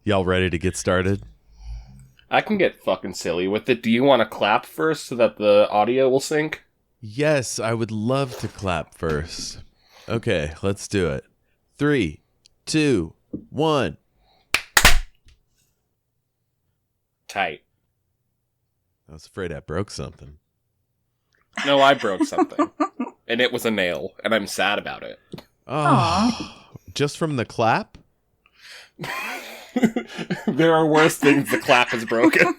Y'all ready to get started? I can get fucking silly with it. Do you want to clap first so that the audio will sync? Yes, I would love to clap first. Okay, let's do it. 3, 2, 1. Tight. I was afraid I broke something. No, I broke something. And it was a nail, and I'm sad about it. Oh, just from the clap? There are worse things the clap has broken.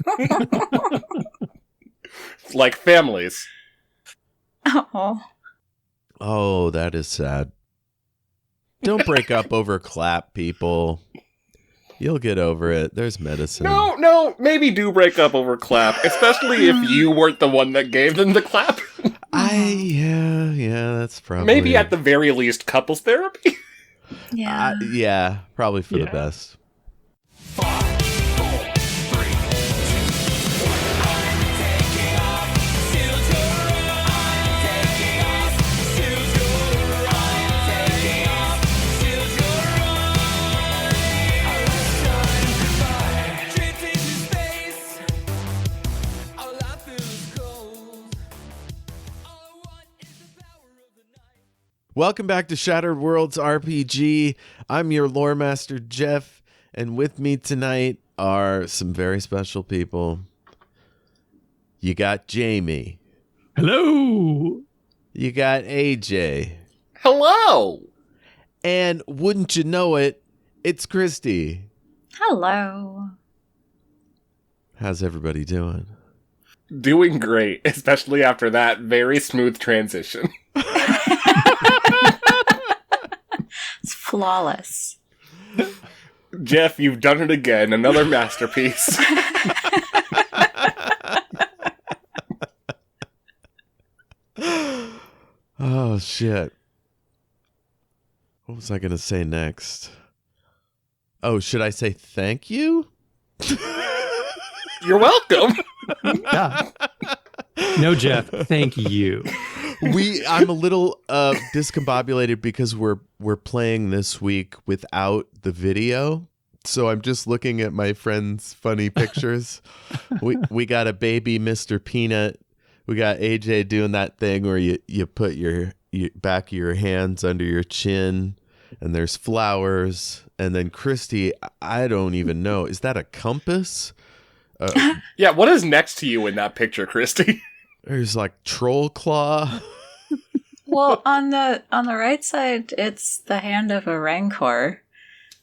Like families. Oh, that is sad. Don't break up over clap, people. You'll get over it. There's medicine. No, maybe do break up over clap, especially if you weren't the one that gave them the clap. Yeah, that's probably... Maybe at the very least couples therapy. Yeah. Yeah, probably for the best. 5, 4, 3, 2, 1. I'm taking off, still to run. I'm taking off, still to run. I'm taking off, still to run. I was trying to drift into space. All I feel is cold. All I want is the power of the night. Welcome back to Shattered Worlds RPG. I'm your Loremaster, Jeff, and with me tonight are some very special people. You got Jayme. Hello. You got AJ. Hello! And wouldn't you know it, it's Kristy. Hello. How's everybody doing? Doing great, especially after that very smooth transition. It's flawless. Jeff, you've done it again. Another masterpiece. Oh, shit. What was I going to say next? Oh, should I say thank you? You're welcome. Yeah. No, Jeff. Thank you. I'm a little discombobulated because we're playing this week without the video. So I'm just looking at my friends' funny pictures. we got a baby Mr. Peanut. We got AJ doing that thing where you put your back of your hands under your chin and there's flowers. And then Kristy, I don't even know. Is that a compass? Yeah, what is next to you in that picture, Kristy? There's like troll claw. Well, on the right side, it's the hand of a rancor,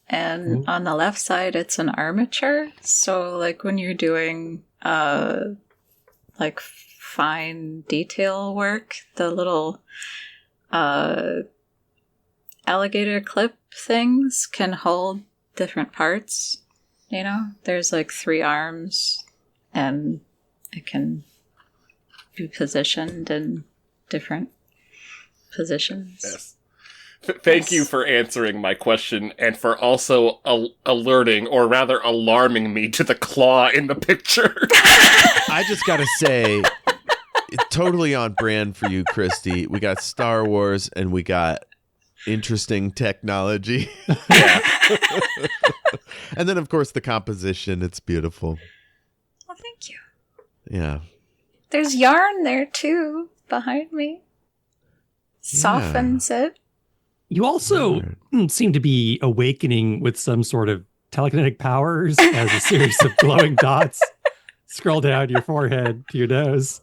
and on the left side, it's an armature. So, like when you're doing like fine detail work, the little alligator clip things can hold different parts. You know, there's like 3 arms, and it can be positioned in different positions. Yes. Thank you for answering my question and for also alerting, or rather alarming me to the claw in the picture. I just got to say, it's totally on brand for you, Kristy. We got Star Wars and we got interesting technology. Yeah. And then, of course, the composition. It's beautiful. Well, thank you. Yeah. There's yarn there too, behind me. Softens it. You also seem to be awakening with some sort of telekinetic powers as a series of glowing dots scroll down your forehead to your nose.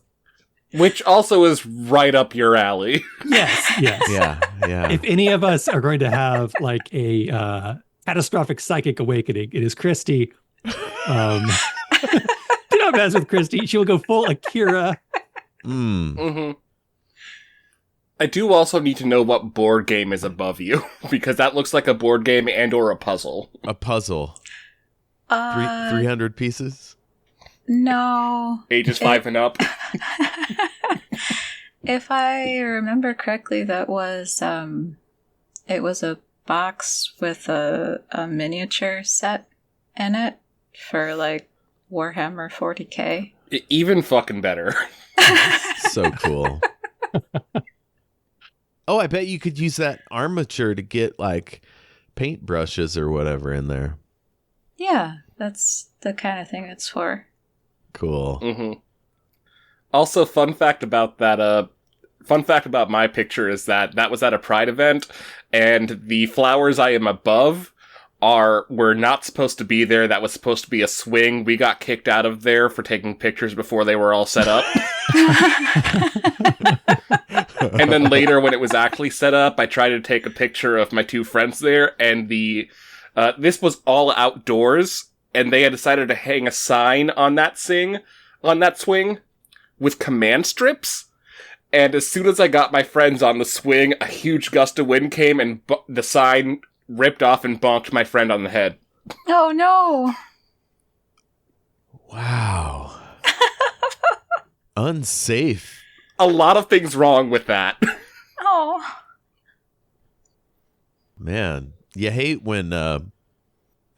Which also is right up your alley. Yes. Yeah. If any of us are going to have like a catastrophic psychic awakening, it is Kristy. Do not mess with Kristy. She will go full Akira. Mm-hmm. I do also need to know what board game is above you, because that looks like a board game and or a puzzle. A puzzle. 300 pieces? No. Ages 5 and up. If I remember correctly, that was it was a box with a miniature set in it for like Warhammer 40K. Even fucking better. So cool. Oh, I bet you could use that armature to get like paintbrushes or whatever in there. Yeah, that's the kind of thing it's for. Cool. Mm-hmm. Also, fun fact about that, fun fact about my picture is that was at a Pride event, and the flowers I am above were not supposed to be there. That was supposed to be a swing. We got kicked out of there for taking pictures before they were all set up. And then later, when it was actually set up, I tried to take a picture of my two friends there, and this was all outdoors, and they had decided to hang a sign on that swing with command strips. And as soon as I got my friends on the swing, a huge gust of wind came, and the sign ripped off and bonked my friend on the head. Oh no! Wow. Unsafe. A lot of things wrong with that. Oh. Man, you hate when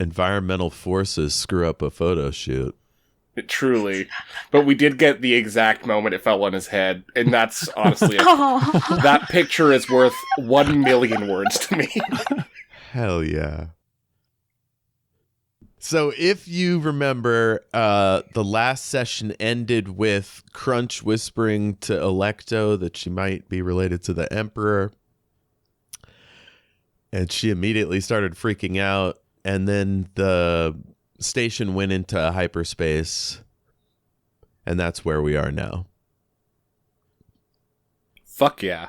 environmental forces screw up a photo shoot. Truly. But we did get the exact moment it fell on his head, and that's honestly, Oh. that picture is worth 1 million words to me. Hell yeah. So if you remember, the last session ended with Crunch whispering to Electo that she might be related to the Emperor. And she immediately started freaking out. And then the station went into hyperspace. And that's where we are now. Fuck yeah.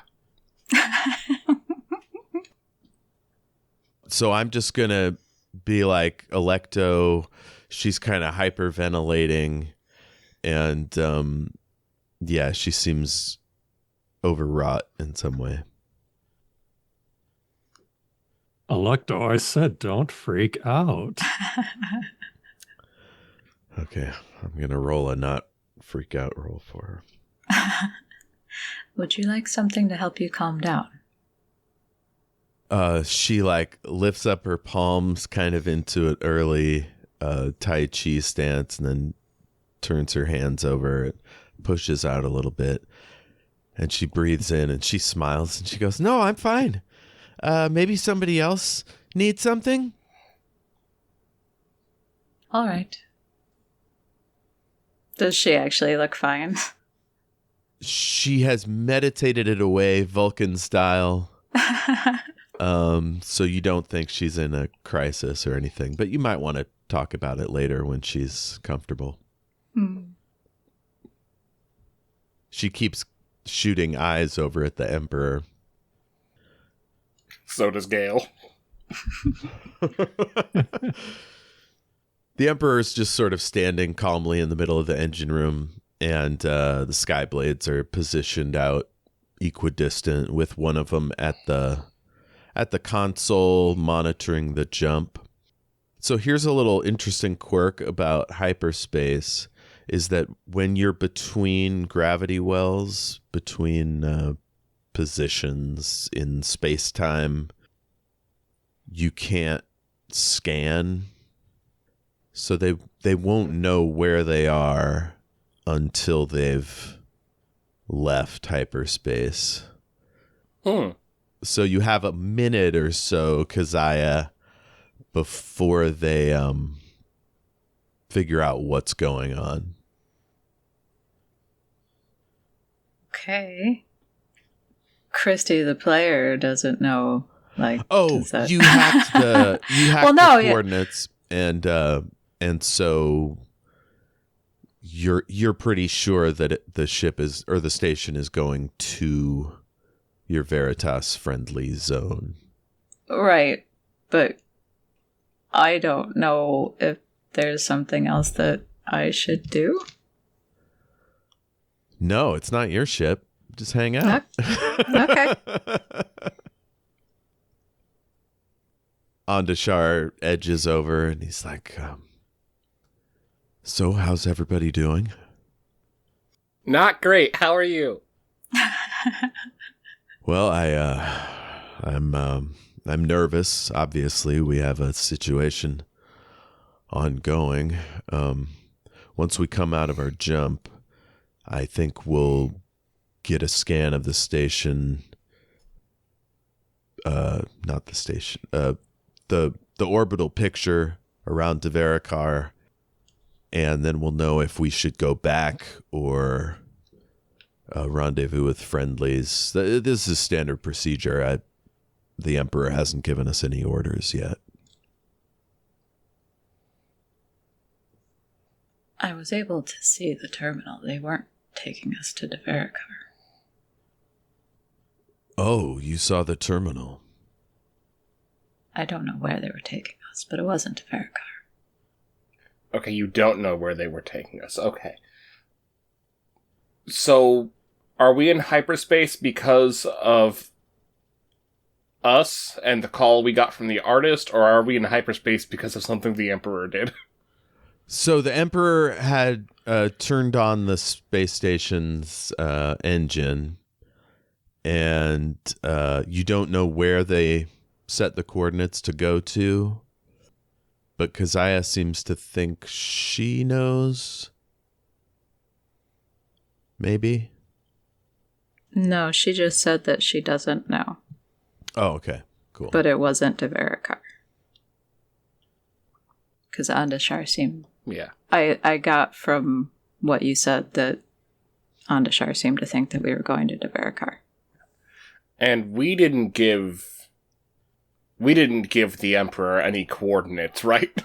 So I'm just going to be like Electo. She's kind of hyperventilating. And yeah, she seems overwrought in some way. Electo, I said don't freak out. Okay, I'm going to roll a not freak out roll for her. Would you like something to help you calm down? She like lifts up her palms kind of into an early Tai Chi stance and then turns her hands over and pushes out a little bit. And she breathes in and she smiles and she goes, "No, I'm fine. Maybe somebody else needs something?" All right. Does she actually look fine? She has meditated it away, Vulcan style. So you don't think she's in a crisis or anything, but you might want to talk about it later when she's comfortable. She keeps shooting eyes over at the Emperor. So does Gale. The Emperor's just sort of standing calmly in the middle of the engine room, and the Skyblades are positioned out equidistant, with one of them at the console monitoring the jump. So here's a little interesting quirk about hyperspace, is that when you're between gravity wells, between positions in space-time, you can't scan. So they won't know where they are until they've left hyperspace. So you have a minute or so, Keziah, before they figure out what's going on. Okay. Kristy, the player, doesn't know. Like, Oh, does that... you hacked the Well, no, the yeah. coordinates, and so you're pretty sure that the ship is, or the station is, going to your Veritas friendly zone. Right, but I don't know if there's something else that I should do. No, it's not your ship. Just hang out. Okay. Ondashar edges over and he's like, "So, how's everybody doing?" Not great. How are you? Well, I'm nervous. Obviously, we have a situation ongoing. Once we come out of our jump, I think we'll get a scan of the station. Not the station. The orbital picture around Devarikar, and then we'll know if we should go back or rendezvous with friendlies. This is standard procedure. The Emperor hasn't given us any orders yet. I was able to see the terminal. They weren't taking us to Devarikar. Oh, you saw the terminal. I don't know where they were taking us, but it wasn't Devarikar. Okay, you don't know where they were taking us. Okay. So, are we in hyperspace because of us and the call we got from the artist, or are we in hyperspace because of something the Emperor did? So the Emperor had turned on the space station's engine, and you don't know where they set the coordinates to go to, but Keziah seems to think she knows. Maybe? No, she just said that she doesn't know. Oh, okay. Cool. But it wasn't Devarikar. Because Andashar seemed... Yeah. I got from what you said that Andashar seemed to think that we were going to Devarikar. And we didn't give the Emperor any coordinates, right?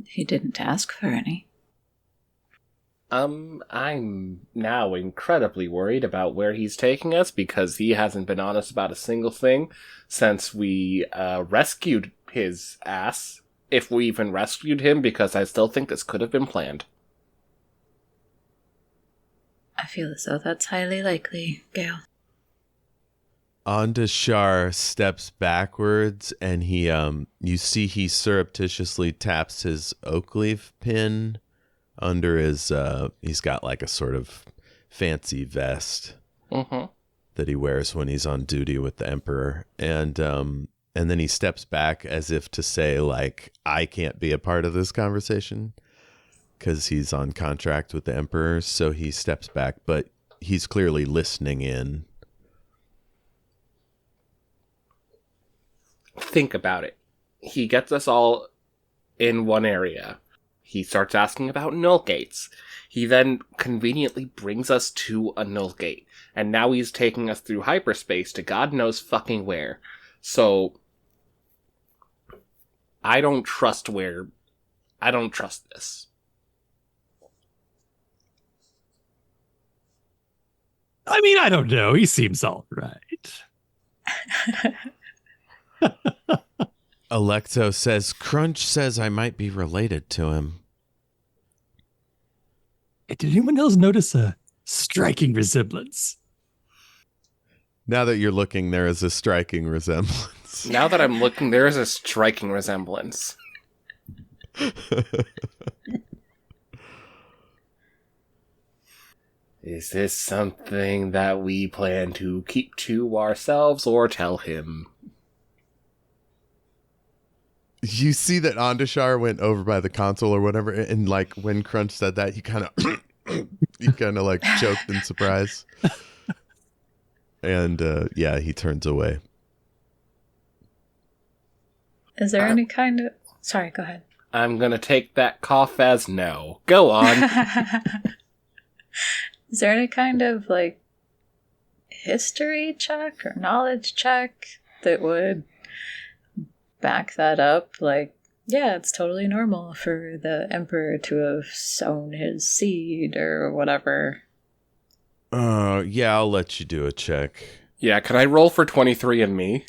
He didn't ask for any. I'm now incredibly worried about where he's taking us because he hasn't been honest about a single thing since we rescued his ass. If we even rescued him, because I still think this could have been planned. I feel as though that's highly likely, Gale. Andashar steps backwards, and you see he surreptitiously taps his oak leaf pin under his, he's got like a sort of fancy vest that he wears when he's on duty with the Emperor. And then he steps back as if to say, like, I can't be a part of this conversation because he's on contract with the Emperor. So he steps back, but he's clearly listening in. Think about it. He gets us all in one area. He starts asking about null gates. He then conveniently brings us to a null gate. And now he's taking us through hyperspace to God knows fucking where. So, I don't trust this. I mean, I don't know. He seems all right. Alecto says, Crunch says I might be related to him. Hey, did anyone else notice a striking resemblance? Now that you're looking, there is a striking resemblance. Now that I'm looking, there is a striking resemblance. Is this something that we plan to keep to ourselves or tell him? You see that Andashar went over by the console or whatever, and like when Crunch said that, he kind of like choked in surprise. And yeah, he turns away. Is there any kind of... Sorry, go ahead. I'm gonna take that cough as no. Go on. Is there any kind of, like, history check or knowledge check that would back that up? Like, yeah, it's totally normal for the Emperor to have sown his seed or whatever. Yeah, I'll let you do a check. Yeah, can I roll for 23andMe?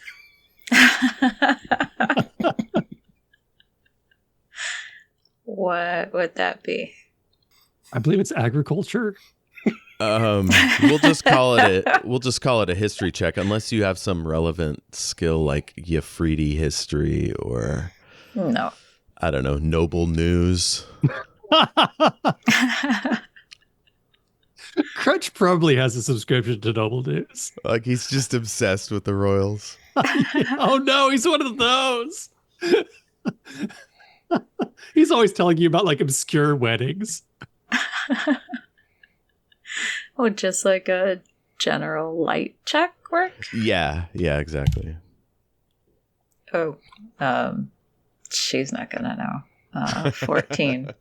What would that be? I believe it's agriculture. We'll just call it a history check, unless you have some relevant skill like Yafridi history or No. I don't know, noble news. Crunch probably has a subscription to Noble News. Like he's just obsessed with the royals. Oh no, he's one of those. He's always telling you about like obscure weddings. Oh, just like a general light check work? Yeah, exactly. Oh, She's not gonna know. 14.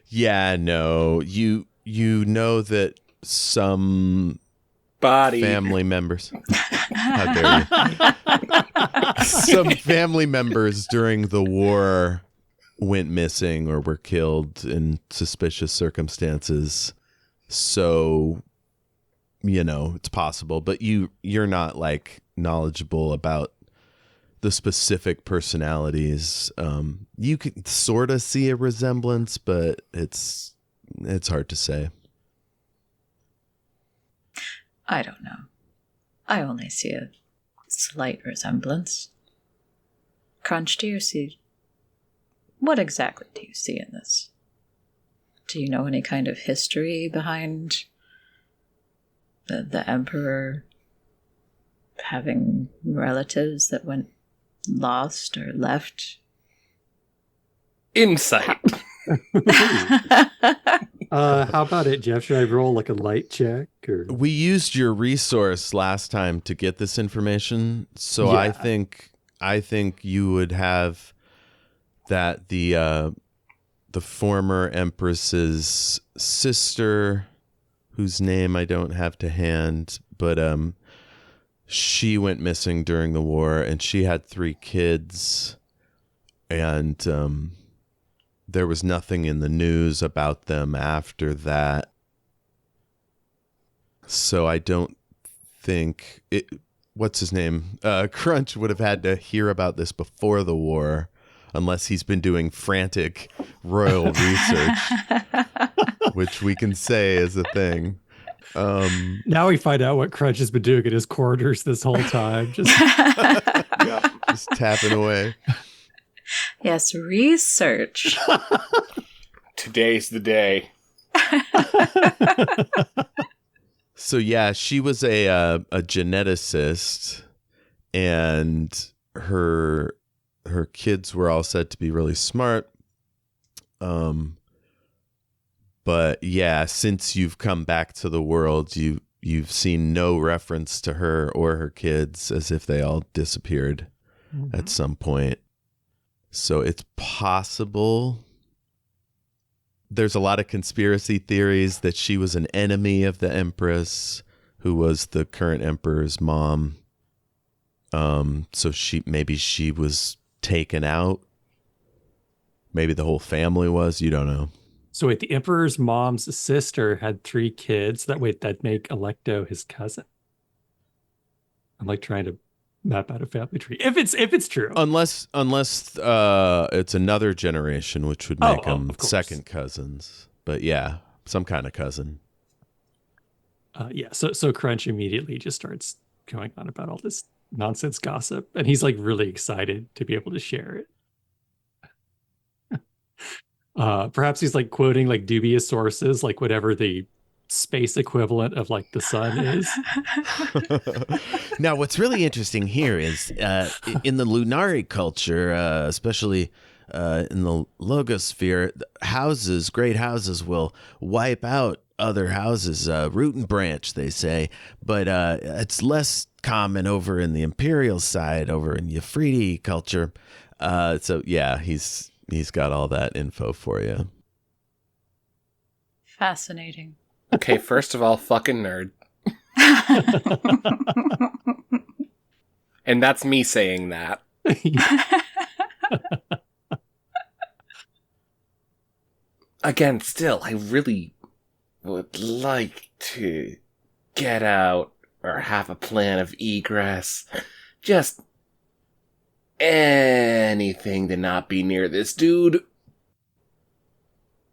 Yeah, no. You know that some Body. family members. How dare you? Some family members during the war went missing or were killed in suspicious circumstances. So, it's possible, but you're not like knowledgeable about the specific personalities. You can sort of see a resemblance, but it's hard to say. I don't know. I only see a slight resemblance. Crunch, do you see... What exactly do you see in this? Do you know any kind of history behind the Emperor having relatives that went lost or left? Insight. How about it, Jeff? Should I roll like a light check? Or We used your resource last time to get this information, so Yeah. I think you would have that the former Empress's sister, whose name I don't have to hand, but she went missing during the war, and she had 3 kids, and there was nothing in the news about them after that. So I don't think what's his name? Crunch would have had to hear about this before the war, unless he's been doing frantic royal research, which we can say is a thing. now we find out what Crunch has been doing in his quarters this whole time. Just Just tapping away. Yes, research. Today's the day. So yeah, she was a geneticist, and her kids were all said to be really smart. But yeah, since you've come back to the world, you've seen no reference to her or her kids, as if they all disappeared at some point. So it's possible. There's a lot of conspiracy theories that she was an enemy of the Empress, who was the current Emperor's mom. So maybe she was taken out. Maybe the whole family was. You don't know. So wait, the Emperor's mom's sister had 3 kids. That make Electo his cousin. I'm like trying to map out a family tree. If it's true. Unless it's another generation, which would make them of course. second cousins. But yeah, some kind of cousin. Yeah. So Crunch immediately just starts going on about all this nonsense gossip, and he's like really excited to be able to share it. Perhaps he's like quoting like dubious sources, like whatever the space equivalent of like the sun is. Now, what's really interesting here is in the Lunari culture, especially in the Logosphere, great houses will wipe out other houses, root and branch, they say. But it's less common over in the Imperial side, over in Yafridi culture. So yeah, he's got all that info for you. Fascinating. Okay, first of all, fucking nerd. And that's me saying that. Again, still, I really would like to get out or have a plan of egress. Just anything to not be near this dude.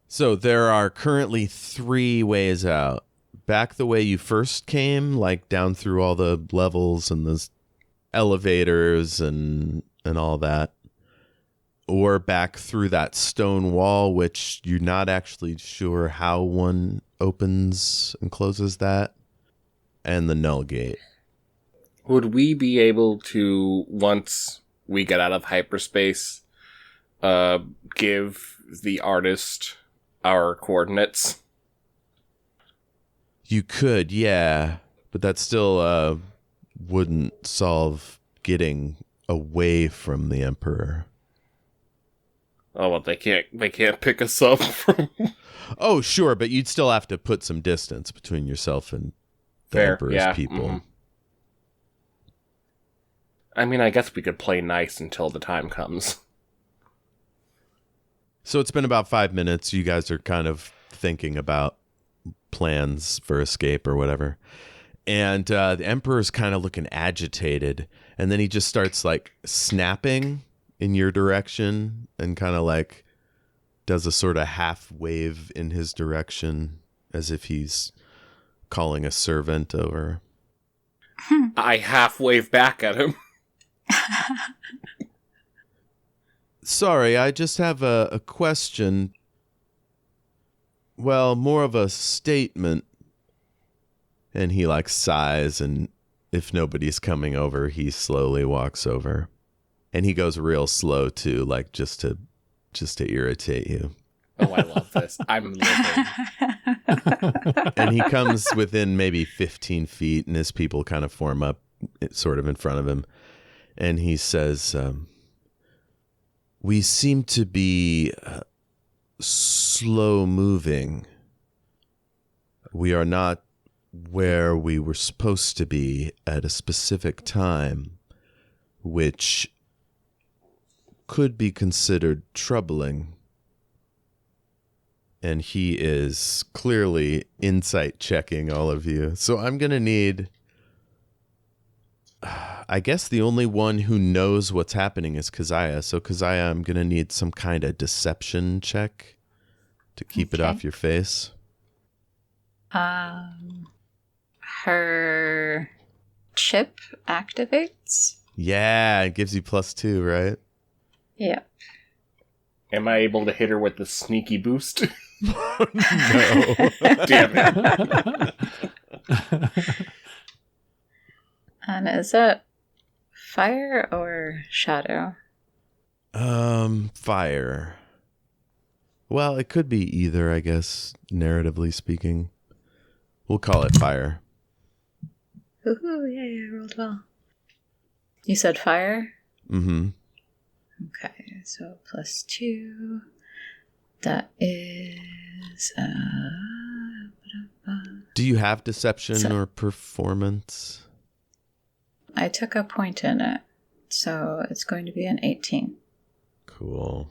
So there are currently 3 ways out. Back the way you first came, like down through all the levels and the elevators and all that. Or back through that stone wall, which you're not actually sure how one opens and closes that. And the null gate. Would we be able to, once we get out of hyperspace, give the artist our coordinates? You could, yeah. But that still wouldn't solve getting away from the Emperor. Oh, well, they can't pick us up from... Oh, sure, but you'd still have to put some distance between yourself and the Fair, Emperor's yeah, people. mhm. I mean, I guess we could play nice until the time comes. So it's been about 5 minutes. You guys are kind of thinking about plans for escape or whatever. And the Emperor's kind of looking agitated. And then he just starts like snapping in your direction and kind of like does a sort of half wave in his direction as if he's calling a servant over. I half wave back at him. Sorry, I just have a question. Well, more of a statement. And he like sighs, and if nobody's coming over, he slowly walks over. And he goes real slow too, like just to irritate you. Oh, I love this. I'm living. And he comes within maybe 15 feet, and his people kind of form up sort of in front of him. And he says, we seem to be slow moving. We are not where we were supposed to be at a specific time, which could be considered troubling. And he is clearly insight checking all of you. So I'm going to need, I guess the only one who knows what's happening is Keziah. So Keziah, I'm going to need some kind of deception check to keep it Okay. off your face. Her chip activates. Yeah, it gives you +2, right? Yep. Am I able to hit her with the sneaky boost? No. Damn it. And is it fire or shadow? Fire. Well, it could be either, I guess, narratively speaking. We'll call it fire. Ooh, yeah, rolled well. You said fire? Mm-hmm. Okay, so +2. That is Do you have deception So- or performance? I took a point in it, so it's going to be an 18. Cool.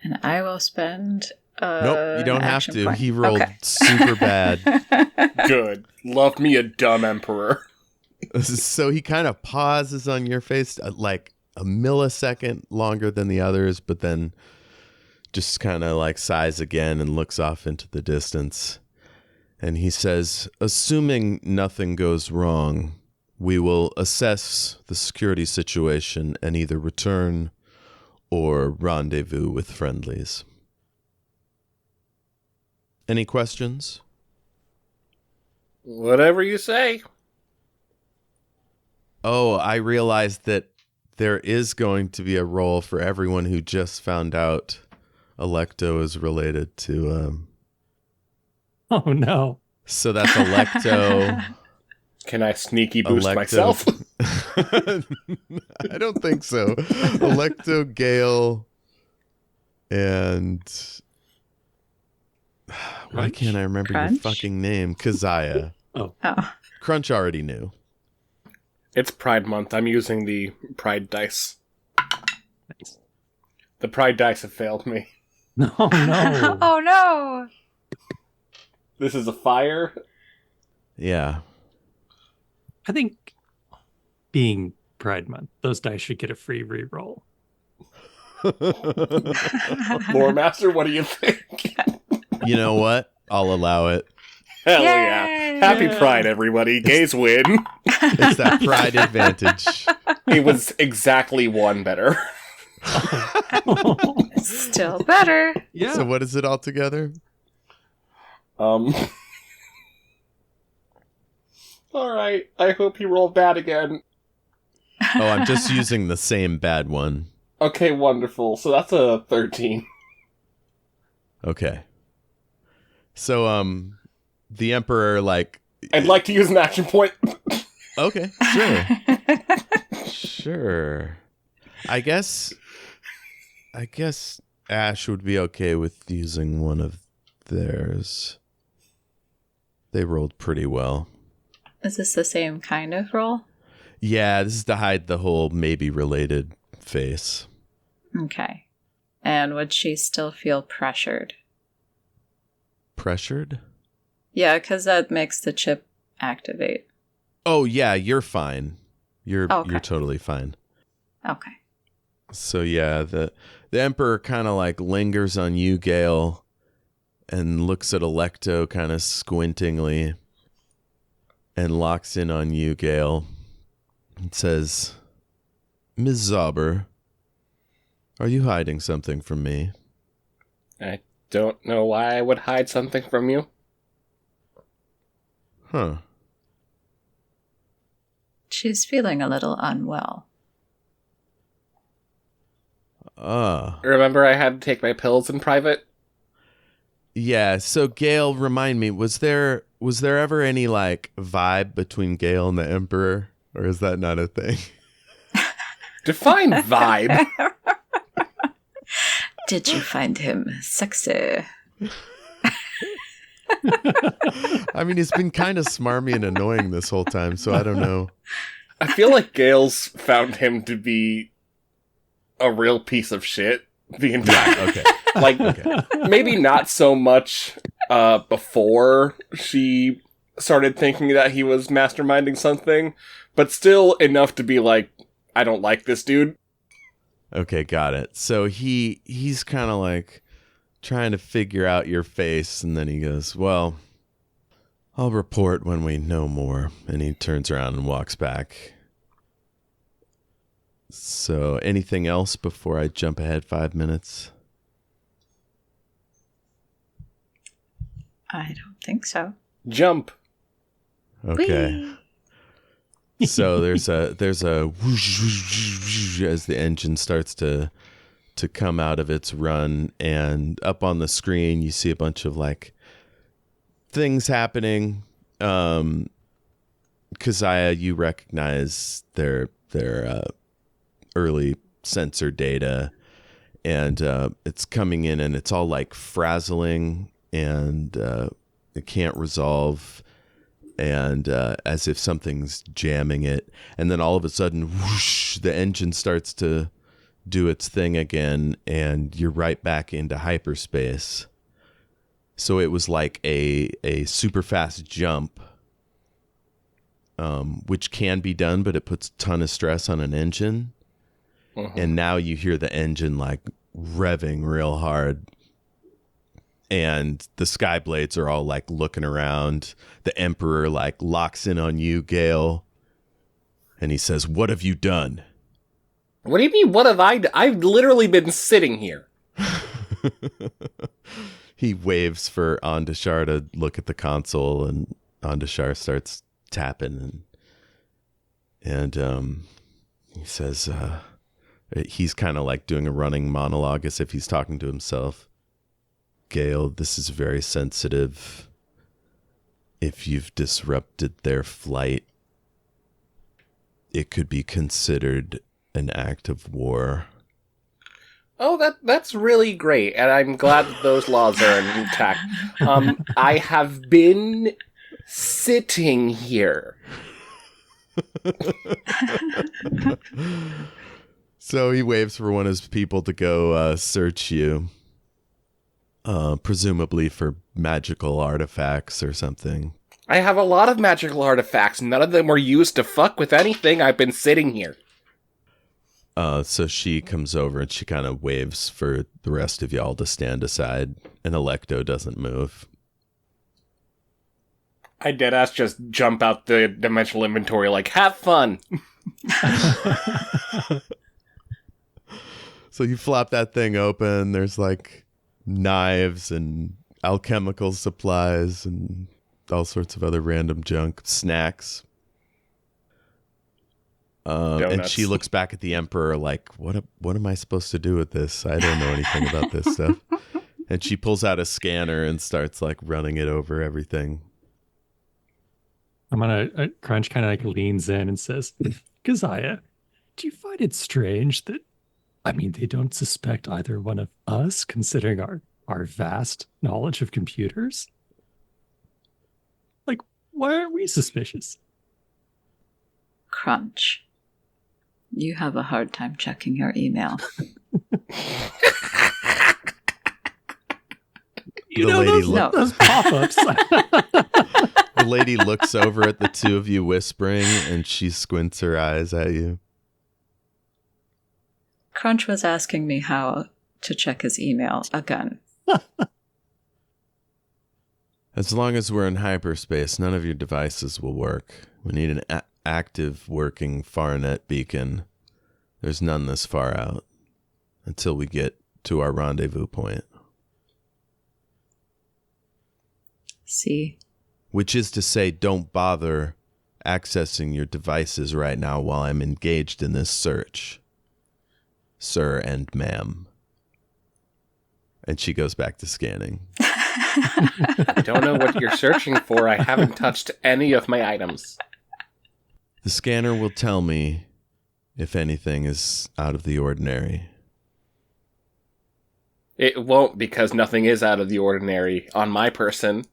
And I will spend Nope, you don't an have action to. point. He rolled Okay. super bad. Good. Love me a dumb emperor. So he kind of pauses on your face like a millisecond longer than the others, but then just kind of like sighs again and looks off into the distance. And he says, assuming nothing goes wrong, we will assess the security situation and either return or rendezvous with friendlies. Any questions? Whatever you say. Oh, I realized that there is going to be a role for everyone who just found out Electo is related to... Oh no. So that's Electo. Can I sneaky boost Electo. myself? I don't think so. Electo, Gale, and... Why Crunch? can't I remember your Crunch? fucking name? Keziah. Oh. Crunch already knew. It's Pride Month. I'm using the Pride dice. Nice. The Pride dice have failed me. No, no. Oh no! This is a fire. Yeah. I think being Pride Month, those dice should get a free reroll. Loremaster, what do you think? You know what? I'll allow it. Hell Yay! yeah. Happy Pride, everybody. Gays win. It's that pride advantage. It was exactly one better. Still better. Yeah. So what is it all together? All right. I hope he rolled bad again. Oh, I'm just using the same bad one. Okay, wonderful. So that's a 13. Okay. So, the Emperor, like... I'd like to use an action point. Okay, sure. Sure. I guess I guess Ash would be okay with using one of theirs. They rolled pretty well. Is this the same kind of roll? Yeah, this is to hide the whole maybe related face. Okay. And would she still feel pressured? Pressured? Yeah, because that makes the chip activate. Oh yeah, you're fine. You're totally fine. Okay. So yeah, the Emperor kind of like lingers on you, Gale, and looks at Electo kind of squintingly and locks in on you, Gale, and says, Ms. Zauber, are you hiding something from me? I don't know why I would hide something from you. Huh. She's feeling a little unwell. Remember I had to take my pills in private? Yeah, so Gale, remind me, was there ever any like vibe between Gale and the Emperor, or is that not a thing? Define vibe. Did you find him sexy? I mean, he's been kind of smarmy and annoying this whole time, so I don't know. I feel like Gale's found him to be a real piece of shit the entire Okay. like maybe not so much before she started thinking that he was masterminding something, but still enough to be like, I don't like this dude. Okay, got it. So he's kind of like trying to figure out your face, and then he goes, well, I'll report when we know more. And he turns around and walks back. So anything else before I jump ahead 5 minutes? I don't think so. Jump. Okay. Whee! So there's a whoosh, whoosh, whoosh, as the engine starts to come out of its run, and up on the screen you see a bunch of like things happening. Keziah, you recognize their early sensor data, and it's coming in, and it's all like frazzling, and it can't resolve, and as if something's jamming it, and then all of a sudden, whoosh, the engine starts to do its thing again, and you're right back into hyperspace. So it was like a super fast jump, which can be done, but it puts a ton of stress on an engine. And now you hear the engine like revving real hard, and the sky blades are all like looking around. The Emperor like locks in on you, Gale, and he says, "What have you done?" What do you mean, what have I done? I've literally been sitting here. He waves for Andashar to look at the console, and Andashar starts tapping, and he says, he's kind of like doing a running monologue as if he's talking to himself. Gale, this is very sensitive. If you've disrupted their flight, it could be considered an act of war. Oh, that's really great, and I'm glad that those laws are intact. I have been sitting here. So he waves for one of his people to go search you, presumably for magical artifacts or something. I have a lot of magical artifacts. None of them were used to fuck with anything. I've been sitting here. So she comes over and she kind of waves for the rest of y'all to stand aside, and Electo doesn't move. I deadass just jump out the dimensional inventory like, have fun. So you flop that thing open. There's like knives and alchemical supplies and all sorts of other random junk, snacks. And Donuts. she looks back at the Emperor like, what am I supposed to do with this? I don't know anything about this stuff. And she pulls out a scanner and starts like running it over everything. I'm gonna Crunch kind of like leans in and says, Keziah, do you find it strange that I mean, they don't suspect either one of us, considering our vast knowledge of computers. Like, why aren't we suspicious? Crunch. You have a hard time checking your email. You The know, lady those pop-ups. The lady looks over at the two of you whispering, and she squints her eyes at you. Crunch was asking me how to check his email again. As long as we're in hyperspace, none of your devices will work. We need an active working FarNet beacon. There's none this far out until we get to our rendezvous point. See? Which is to say, don't bother accessing your devices right now while I'm engaged in this search. Sir and ma'am. And she goes back to scanning. I don't know what you're searching for. I haven't touched any of my items. The scanner will tell me if anything is out of the ordinary. It won't, because nothing is out of the ordinary on my person.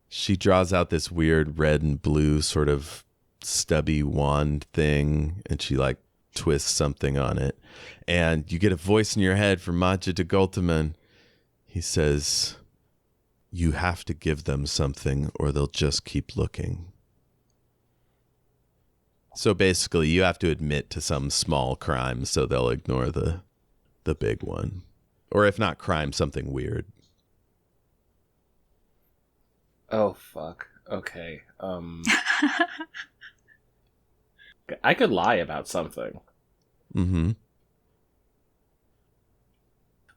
She draws out this weird red and blue sort of stubby wand thing, and she like twists something on it. And you get a voice in your head from Majid de Gultaman. He says, you have to give them something or they'll just keep looking. So basically, you have to admit to some small crime so they'll ignore the big one. Or if not crime, something weird. Oh, fuck. Okay. I could lie about something. Mm-hmm.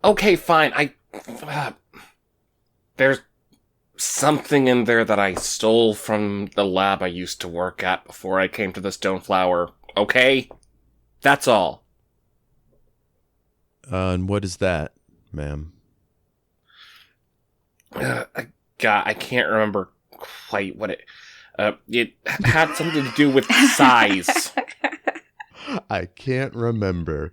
Okay, fine. There's something in there that I stole from the lab I used to work at before I came to the Stoneflower. Okay? That's all. And what is that, ma'am? God, I can't remember quite what it had something to do with size. I can't remember.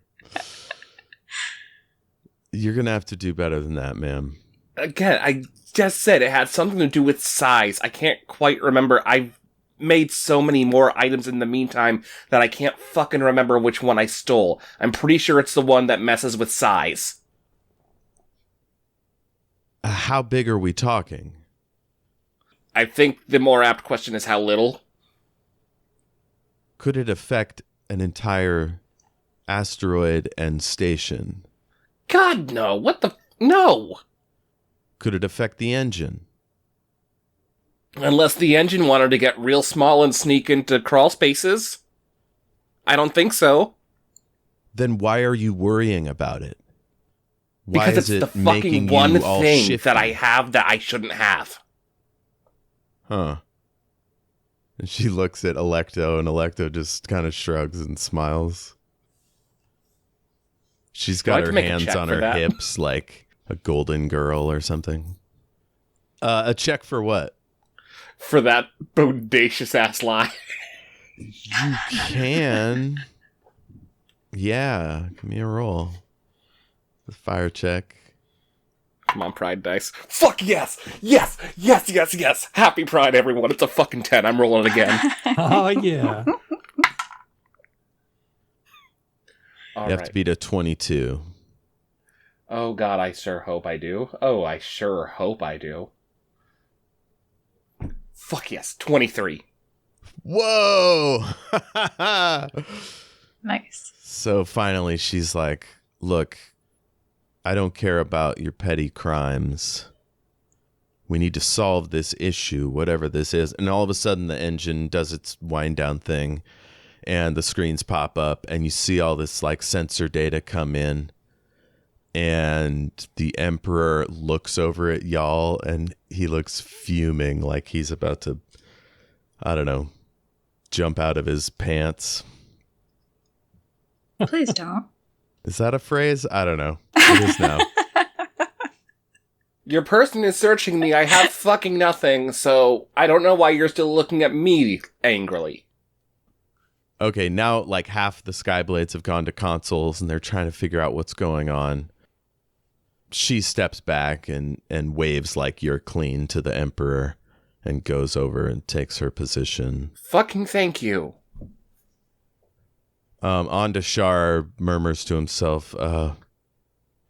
You're going to have to do better than that, ma'am. Again, I just said it had something to do with size. I can't quite remember. I've made so many more items in the meantime that I can't fucking remember which one I stole. I'm pretty sure it's the one that messes with size. How big are we talking? I think the more apt question is how little. Could it affect an entire asteroid and station? God, no. What the... No! Could it affect the engine? Unless the engine wanted to get real small and sneak into crawl spaces. I don't think so. Then why are you worrying about it? Why Because is it's the it fucking making one you all thing shifty? that I have that I shouldn't have. Huh. And she looks at Electo, and Electo just kind of shrugs and smiles. She's Do I got have to her make a hands check on for her that? hips like a golden girl or something. A check for what? For that bodacious ass lie. You can. Yeah, give me a roll. The fire check. Come on, Pride dice. Fuck yes! Yes! Yes, yes, yes! Happy Pride, everyone. It's a fucking 10. I'm rolling it again. Oh, yeah. All You have right. to beat a 22. Oh, God, I sure hope I do. Oh, I sure hope I do. Fuck yes. 23. Whoa! Nice. So finally she's like, look, I don't care about your petty crimes. We need to solve this issue, whatever this is. And all of a sudden the engine does its wind down thing and the screens pop up and you see all this like sensor data come in. And the Emperor looks over at y'all and he looks fuming like he's about to, I don't know, jump out of his pants. Please don't. Is that a phrase? I don't know. It is now. Your person is searching me. I have fucking nothing, so I don't know why you're still looking at me angrily. Okay, now like half the Skyblades have gone to consoles and they're trying to figure out what's going on. She steps back and waves like you're clean to the Emperor and goes over and takes her position. Fucking thank you. Ondashar murmurs to himself,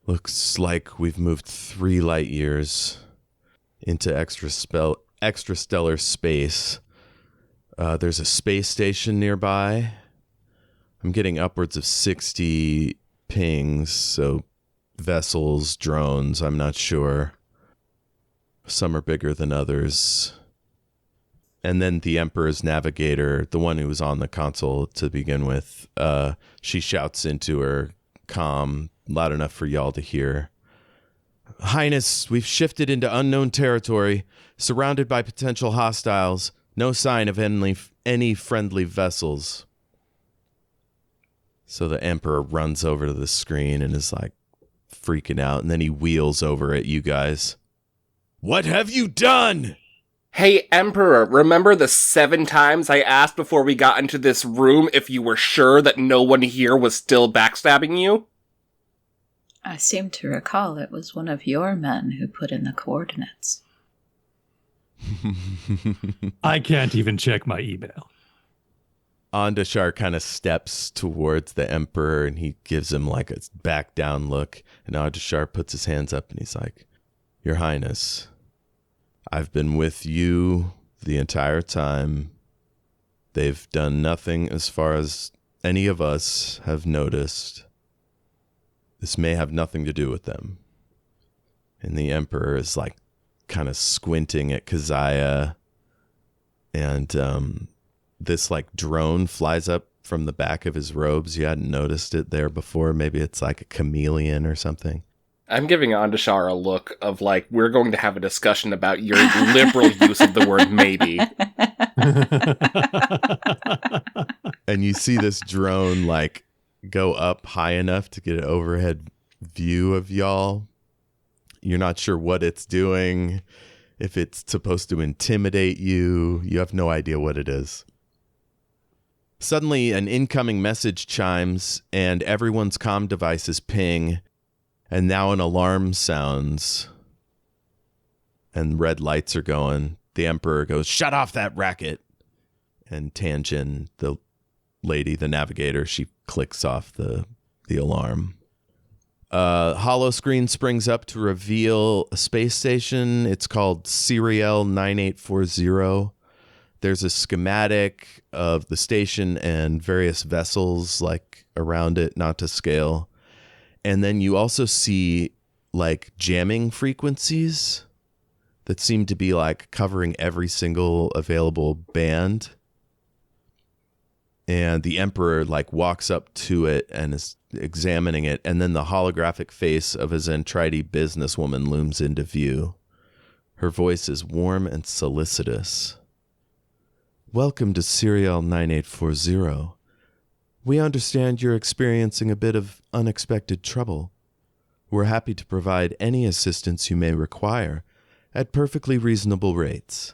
looks like we've moved 3 light years into extrastellar space. There's a space station nearby. I'm getting upwards of 60 pings, so vessels, drones, I'm not sure. Some are bigger than others. And then the Emperor's navigator, the one who was on the console to begin with, she shouts into her comm, loud enough for y'all to hear. Highness, we've shifted into unknown territory, surrounded by potential hostiles. No sign of any friendly vessels. So the Emperor runs over to the screen and is like freaking out, and then he wheels over at you guys. What have you done? Hey, Emperor, remember the 7 times I asked before we got into this room if you were sure that no one here was still backstabbing you? I seem to recall it was one of your men who put in the coordinates. I can't even check my email. Ondashar kind of steps towards the Emperor and he gives him like a back down look. And Ondashar puts his hands up and he's like, Your Highness, I've been with you the entire time. They've done nothing as far as any of us have noticed. This may have nothing to do with them. And the Emperor is like kind of squinting at Keziah. And this like drone flies up from the back of his robes. You hadn't noticed it there before. Maybe it's like a chameleon or something. I'm giving Ondashar a look of like, we're going to have a discussion about your liberal use of the word maybe. And you see this drone like go up high enough to get an overhead view of y'all. You're not sure what it's doing, if it's supposed to intimidate you. You have no idea what it is. Suddenly, an incoming message chimes, and everyone's comm devices ping, and now an alarm sounds, and red lights are going. The Emperor goes, "Shut off that racket!" And Tanjin, the lady, the navigator, she clicks off the alarm. Hollow screen springs up to reveal a space station. It's called Serial 9840. There's a schematic of the station and various vessels like around it, not to scale. And then you also see like jamming frequencies that seem to be like covering every single available band. And the Emperor like walks up to it and is examining it. And then the holographic face of a Zentrite businesswoman looms into view. Her voice is warm and solicitous. Welcome to Serial 9840. We understand you're experiencing a bit of unexpected trouble. We're happy to provide any assistance you may require at perfectly reasonable rates.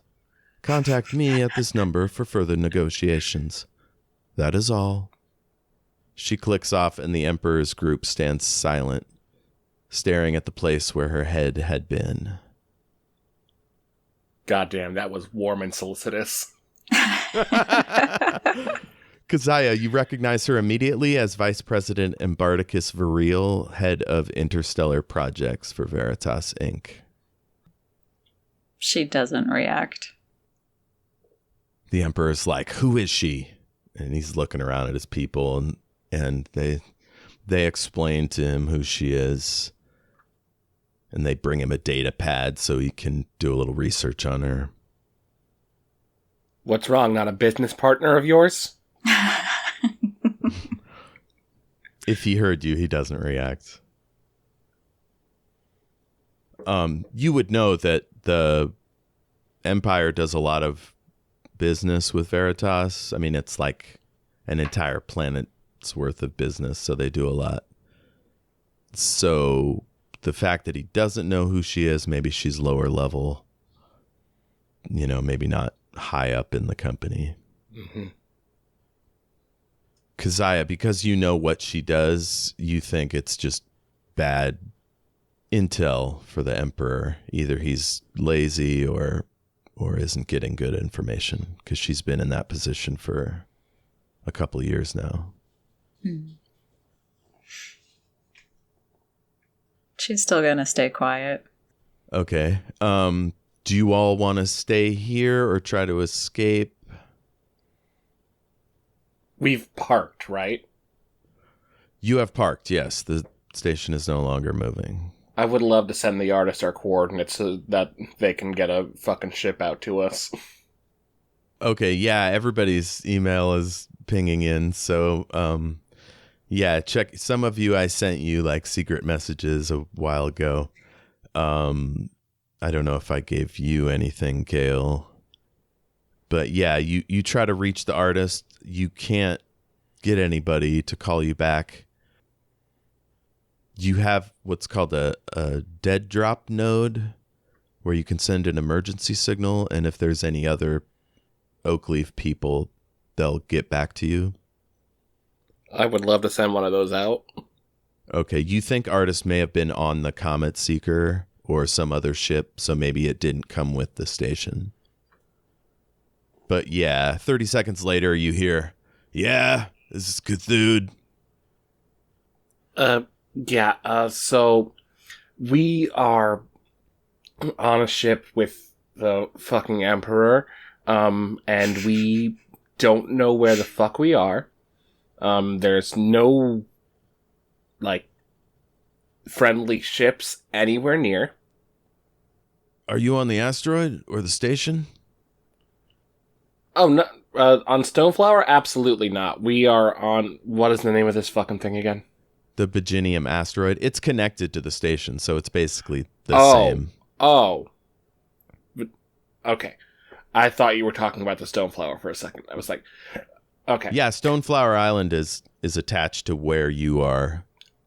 Contact me at this number for further negotiations. That is all. She clicks off and the Emperor's group stands silent, staring at the place where her head had been. Goddamn, that was warm and solicitous. Keziah, you recognize her immediately as Vice President Embarticus Viril, head of interstellar projects for Veritas, Inc. She doesn't react. The Emperor's like, who is she? And he's looking around at his people, and they explain to him who she is. And they bring him a data pad so he can do a little research on her. What's wrong, not a business partner of yours? If he heard you, he doesn't react. You would know that the Empire does a lot of business with Veritas. I mean, it's like an entire planet's worth of business, so they do a lot. So the fact that he doesn't know who she is, maybe she's lower level, maybe not high up in the company. Mm-hmm. Keziah, because you know what she does, you think it's just bad intel for the Emperor. Either he's lazy or isn't getting good information, because she's been in that position for a couple of years now. She's still gonna stay quiet. Okay. Do you all want to stay here or try to escape? We've parked, right? You have parked, yes. The station is no longer moving. I would love to send the artist our coordinates so that they can get a fucking ship out to us. Okay, yeah, everybody's email is pinging in, so yeah, check. Some of you, I sent you like secret messages a while ago. I don't know if I gave you anything, Gale. But yeah, you try to reach the artist. You can't get anybody to call you back. You have what's called a dead drop node where you can send an emergency signal, and if there's any other Oakleaf people, they'll get back to you. I would love to send one of those out. Okay, you think Artist may have been on the Comet Seeker or some other ship, so maybe it didn't come with the station. But yeah, 30 seconds later, you hear, "Yeah, this is Cthulhu." So we are on a ship with the fucking Emperor, and we don't know where the fuck we are. There's no, like, friendly ships anywhere near. Are you on the asteroid or the station? Oh, no, on Stoneflower? Absolutely not. We are on, what is the name of this fucking thing again? The Beginium asteroid. It's connected to the station, so it's basically the same. Oh. Okay. I thought you were talking about the Stoneflower for a second. I was like, okay. Yeah, Stoneflower Island is attached to where you are.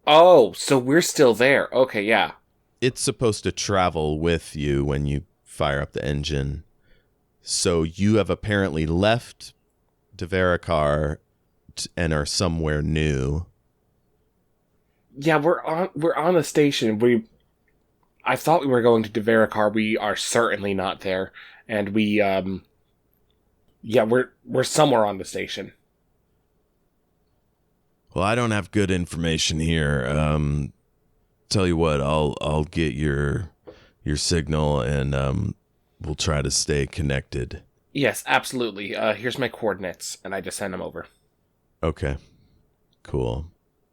Oh, so we're still there. Okay, yeah. It's supposed to travel with you when you fire up the engine. So you have apparently left Devarakar and are somewhere new. Yeah, we're on the station. I thought we were going to Devarakar. We are certainly not there. And we're somewhere on the station. Well, I don't have good information here. Tell you what, I'll get your signal and we'll try to stay connected. Yes, absolutely. Here's my coordinates, and I just send them over. Okay, cool.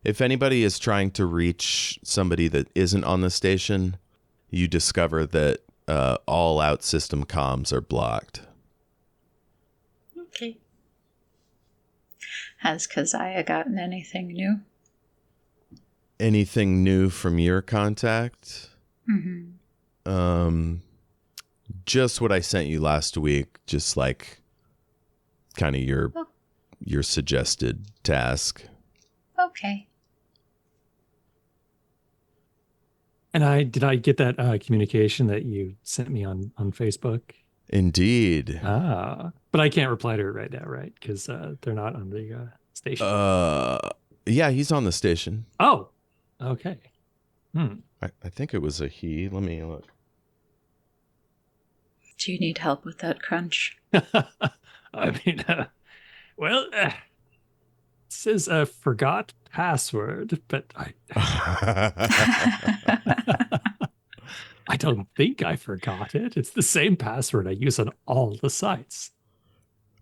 If anybody is trying to reach somebody that isn't on the station, you discover that all out system comms are blocked. Okay. Has Keziah gotten anything new? Anything new from your contact? Mm-hmm. Just what I sent you last week, just like kind of your suggested task. Okay. And did I get that communication that you sent me on Facebook? Indeed. But I can't reply to it right now, right? Because they're not on the station. Yeah, he's on the station. Oh, okay. I think it was a he. Let me look. Do you need help with that crunch? I mean, it says forgot password, but I don't think I forgot it. It's the same password I use on all the sites.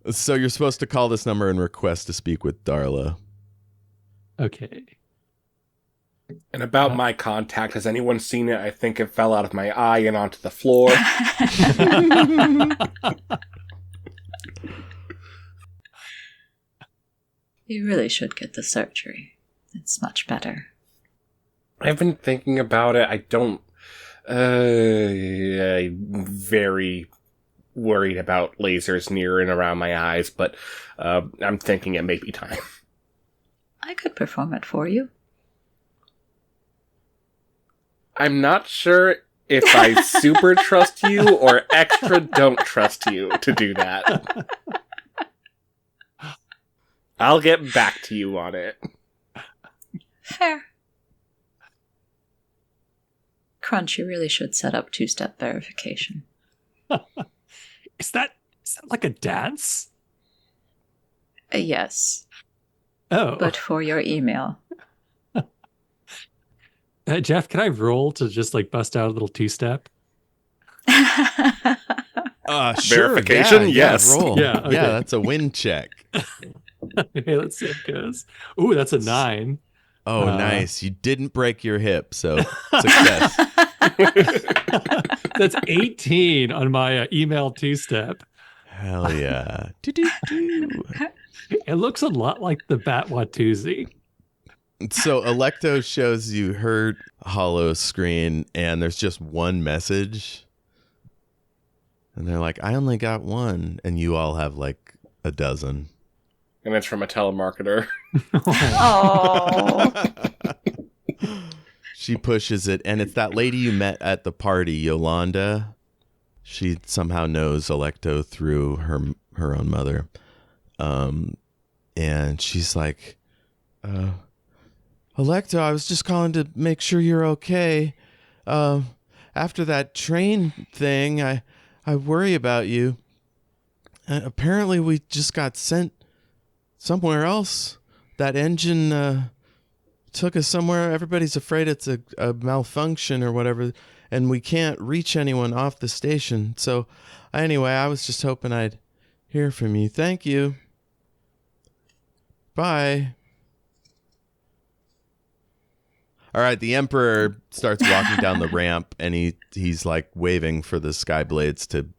So you're supposed to call this number and request to speak with Darla. Okay. And about my contact, has anyone seen it? I think it fell out of my eye and onto the floor. You really should get the surgery. It's much better. I've been thinking about it. I don't... I'm very worried about lasers near and around my eyes, but I'm thinking it may be time. I could perform it for you. I'm not sure if I super trust you or extra don't trust you to do that. I'll get back to you on it. Fair. Crunch, you really should set up two-step verification. Is that like a dance? Yes, Oh, but for your email. Jeff, can I roll to just like bust out a little two-step? Sure. Verification? Yeah, Yes. roll. Yeah, okay. Yeah, that's a win check. Okay, let's see how it goes. Ooh, that's a 9. Oh, nice. You didn't break your hip, so success. That's 18 on my email two-step. Hell yeah. Do-do-do. It looks a lot like the Bat Watusi. So Electo shows you her hollow screen, and there's just one message. And they're like, I only got one. And you all have like a dozen. And it's from a telemarketer. Oh. She pushes it, and it's that lady you met at the party, Yolanda. She somehow knows Electo through her own mother. And she's like, Electo, I was just calling to make sure you're okay. After that train thing, I worry about you. Apparently we just got sent somewhere else. That engine took us somewhere. Everybody's afraid it's a malfunction or whatever, and we can't reach anyone off the station. So anyway, I was just hoping I'd hear from you. Thank you. Bye. All right, the Emperor starts walking down the ramp, and he's like waving for the Skyblades to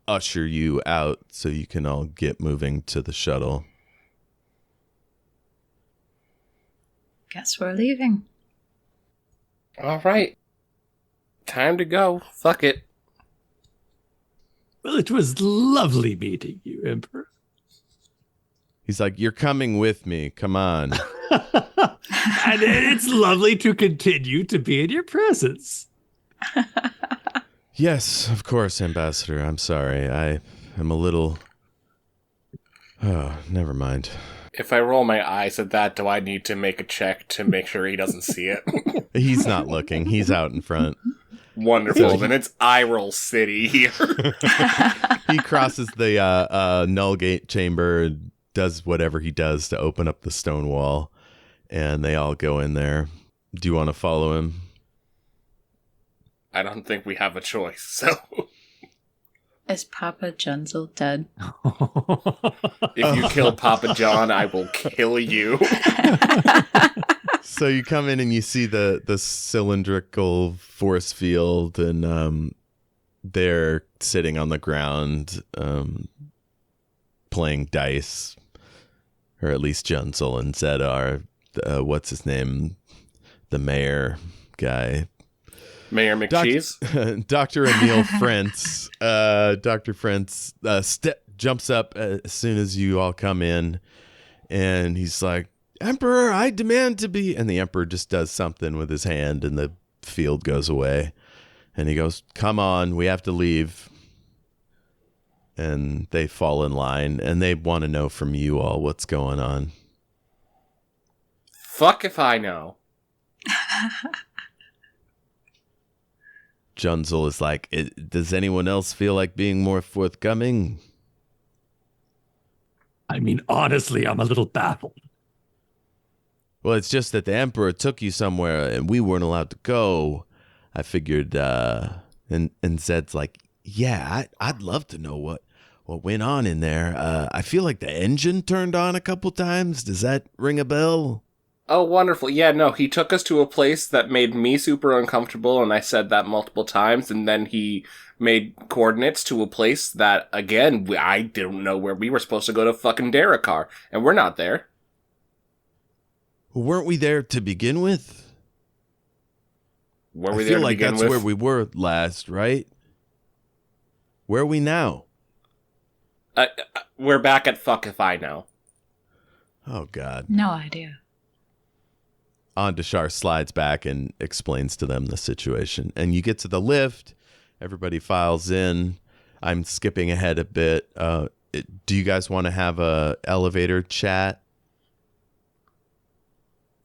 usher you out so you can all get moving to the shuttle. Guess we're leaving. All right. Time to go. Fuck it. Well, it was lovely meeting you, Emperor. He's like, you're coming with me. Come on. And it's lovely to continue to be in your presence. Yes, of course, Ambassador. I'm sorry. I am a little... Oh, never mind. If I roll my eyes at that, do I need to make a check to make sure he doesn't see it? He's not looking. He's out in front. Wonderful. Then it's eye roll city here. He crosses the null gate chamber and does whatever he does to open up the stone wall. And they all go in there. Do you want to follow him? I don't think we have a choice, so... Is Papa Junzel dead? If you kill Papa John, I will kill you. So you come in and you see the cylindrical force field, and they're sitting on the ground playing dice. Or at least Junzel and Zed are. What's his name? The mayor guy. Mayor McCheese? Dr. Emil Frentz. Dr. Frentz jumps up as soon as you all come in, and he's like, Emperor, I demand to be... And the Emperor just does something with his hand, and the field goes away. And he goes, come on, we have to leave. And they fall in line, and they want to know from you all what's going on. Fuck if I know. Junzel is like, does anyone else feel like being more forthcoming? I mean, honestly, I'm a little baffled. Well, it's just that the Emperor took you somewhere and we weren't allowed to go. I figured, and Zed's like, yeah, I'd love to know what went on in there. I feel like the engine turned on a couple times. Does that ring a bell? Oh, wonderful. Yeah, no, he took us to a place that made me super uncomfortable, and I said that multiple times, and then he made coordinates to a place that, again, I didn't know where we were supposed to go to fucking Darakar, and we're not there. Weren't we there to begin with? Were we I there feel to like begin that's with? where we were last, right? Where are we now? We're back at fuck if I know. Oh, God. No idea. Ondashar slides back and explains to them the situation. And you get to the lift. Everybody files in. I'm skipping ahead a bit. Do you guys want to have a elevator chat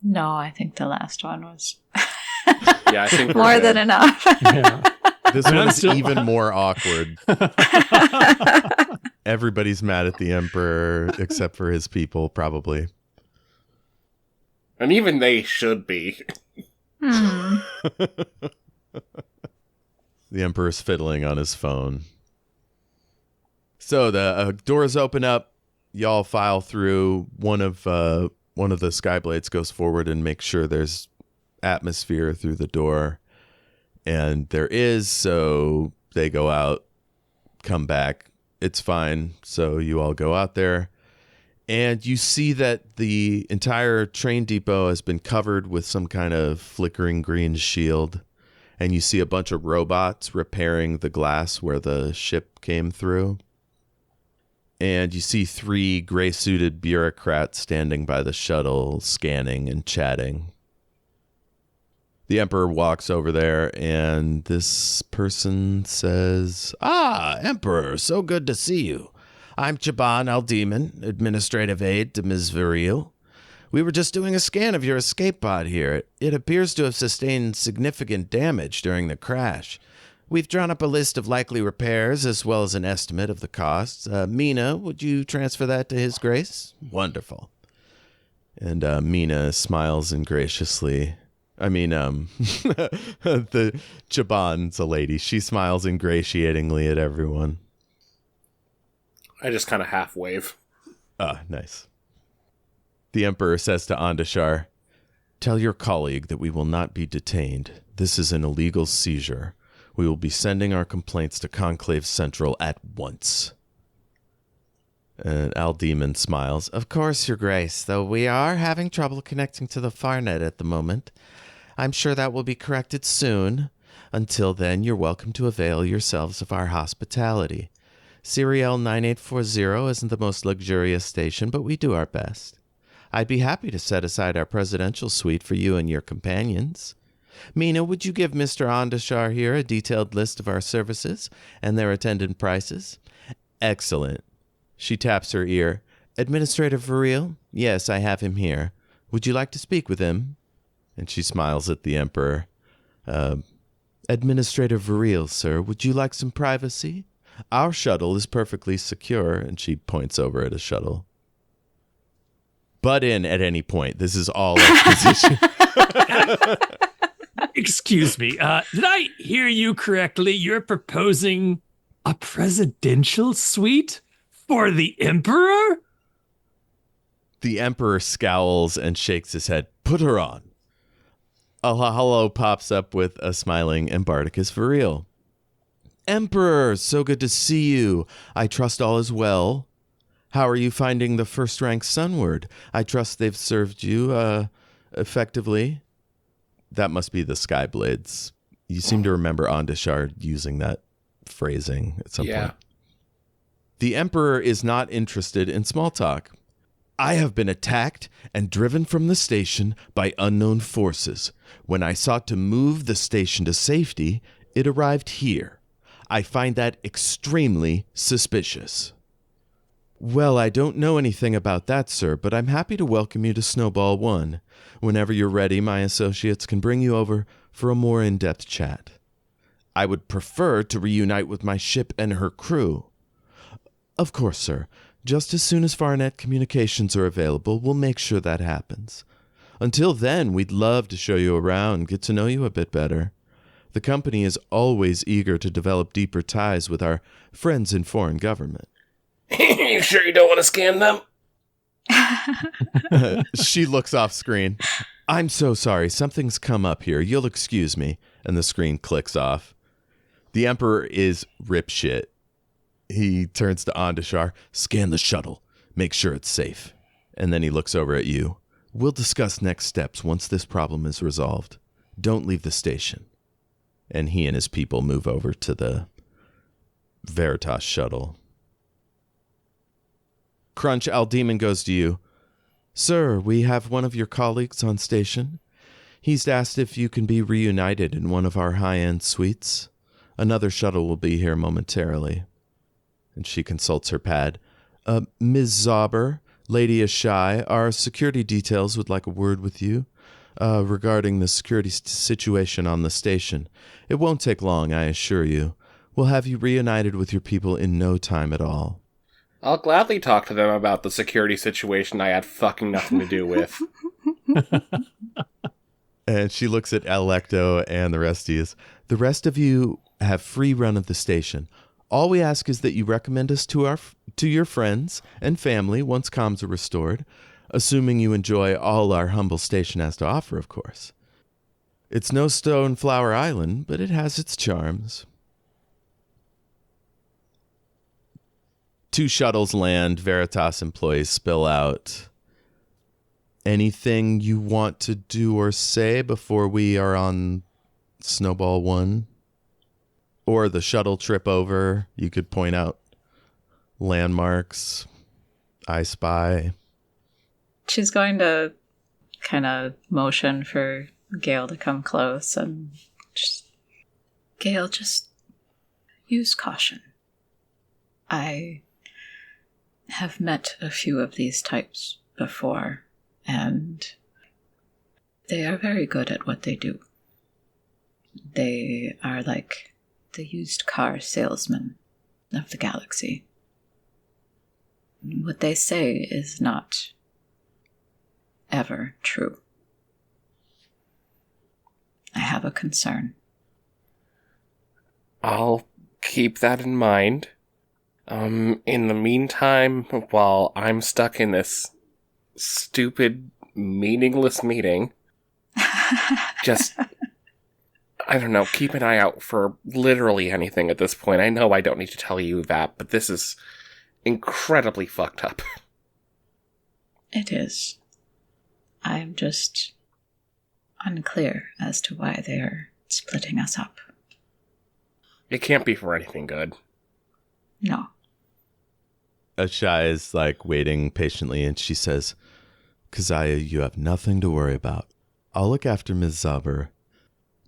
No, I think the last one was Yeah, I think we're more good. than enough. Yeah. This I mean, I'm one's still- even more awkward. Everybody's mad at the Emperor except for his people, probably. And even they should be. Hmm. The Emperor's fiddling on his phone. So the doors open up. Y'all file through. One of the Skyblades goes forward and makes sure there's atmosphere through the door. And there is, so they go out, come back. It's fine. So you all go out there. And you see that the entire train depot has been covered with some kind of flickering green shield. And you see a bunch of robots repairing the glass where the ship came through. And you see 3 gray-suited bureaucrats standing by the shuttle, scanning and chatting. The Emperor walks over there, and this person says, "Ah, Emperor, so good to see you. I'm Chaban Al-Demon, administrative aide to Ms. Viril. We were just doing a scan of your escape pod here. It appears to have sustained significant damage during the crash. We've drawn up a list of likely repairs as well as an estimate of the costs. Mina, would you transfer that to His Grace? Wonderful." And Mina smiles ingraciously. I mean, the Chaban's a lady. She smiles ingratiatingly at everyone. I just kind of half wave. Ah, nice. The Emperor says to Andashar, "Tell your colleague that we will not be detained. This is an illegal seizure. We will be sending our complaints to Conclave Central at once." And Al-Demon smiles. "Of course, Your Grace, though we are having trouble connecting to the Farnet at the moment. I'm sure that will be corrected soon. Until then, you're welcome to avail yourselves of our hospitality. Serial 9840 isn't the most luxurious station, but we do our best. I'd be happy to set aside our presidential suite for you and your companions. Mina, would you give Mr. Andashar here a detailed list of our services and their attendant prices?" "Excellent." She taps her ear. "Administrator Viril? Yes, I have him here. Would you like to speak with him?" And she smiles at the Emperor. "Administrator Viril, sir, would you like some privacy? Our shuttle is perfectly secure," and she points over at a shuttle. "Butt in at any point. This is all exposition." Excuse me. Did I hear you correctly? You're proposing a presidential suite for the Emperor? The Emperor scowls and shakes his head. "Put her on." A hello pops up with a smiling Embarticus Viril. "Emperor, so good to see you. I trust all is well. How are you finding the first-rank Sunward? I trust they've served you effectively." That must be the Skyblades. You seem to remember Andashar using that phrasing at some point. The Emperor is not interested in small talk. "I have been attacked and driven from the station by unknown forces. When I sought to move the station to safety, it arrived here. I find that extremely suspicious." "Well, I don't know anything about that, sir, but I'm happy to welcome you to Snowball 1. Whenever you're ready, my associates can bring you over for a more in-depth chat. I would prefer to reunite with my ship and her crew." "Of course, sir. Just as soon as Farnet communications are available, we'll make sure that happens. Until then, we'd love to show you around, get to know you a bit better. The company is always eager to develop deeper ties with our friends in foreign government." You sure you don't want to scan them? She looks off screen. "I'm so sorry. Something's come up here. You'll excuse me." And the screen clicks off. The Emperor is ripshit. He turns to Andashar. "Scan the shuttle. Make sure it's safe." And then he looks over at you. "We'll discuss next steps once this problem is resolved. Don't leave the station." And he and his people move over to the Veritas shuttle. Crunch, Al-Demon goes to you. "Sir, we have one of your colleagues on station. He's asked if you can be reunited in one of our high-end suites. Another shuttle will be here momentarily." And she consults her pad. "Ms. Zauber, Lady Ashai, our security details would like a word with you. regarding the security situation on the station. It won't take long, I assure you. We'll have you reunited with your people in no time at all. I'll gladly talk to them about the security situation I had fucking nothing to do with. And she looks at Electo and the rest of you. The rest of you have free run of the station. All we ask is that you recommend us to your friends and family once comms are restored, assuming you enjoy all our humble station has to offer, of course. It's no Stoneflower Island, but it has its charms. 2 shuttles land. Veritas employees spill out. Anything you want to do or say before we are on Snowball 1? Or the shuttle trip over? You could point out landmarks. I spy. She's going to kind of motion for Gale to come close and Gale, just use caution. I have met a few of these types before, and they are very good at what they do. They are like the used car salesman of the galaxy. What they say is not ever true. I have a concern. I'll keep that in mind. In the meantime, while I'm stuck in this stupid, meaningless meeting, just, I don't know, keep an eye out for literally anything at this point. I know I don't need to tell you that, but this is incredibly fucked up. It is. I'm just unclear as to why they're splitting us up. It can't be for anything good. No. Ashai is like waiting patiently, and she says, Keziah, you have nothing to worry about. I'll look after Ms. Zauber.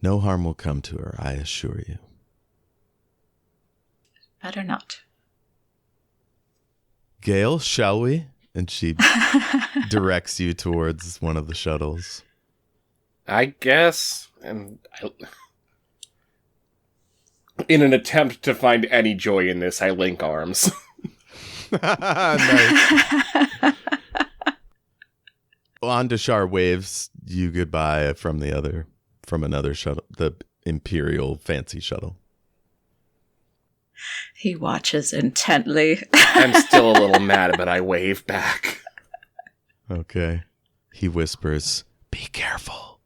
No harm will come to her, I assure you. Better not. Gale, shall we? And she directs you towards one of the shuttles. I guess, and in an attempt to find any joy in this, I link arms. Nice. Ondashar waves you goodbye from another shuttle, the Imperial fancy shuttle. He watches intently. I'm still a little mad, but I wave back. Okay. He whispers, be careful.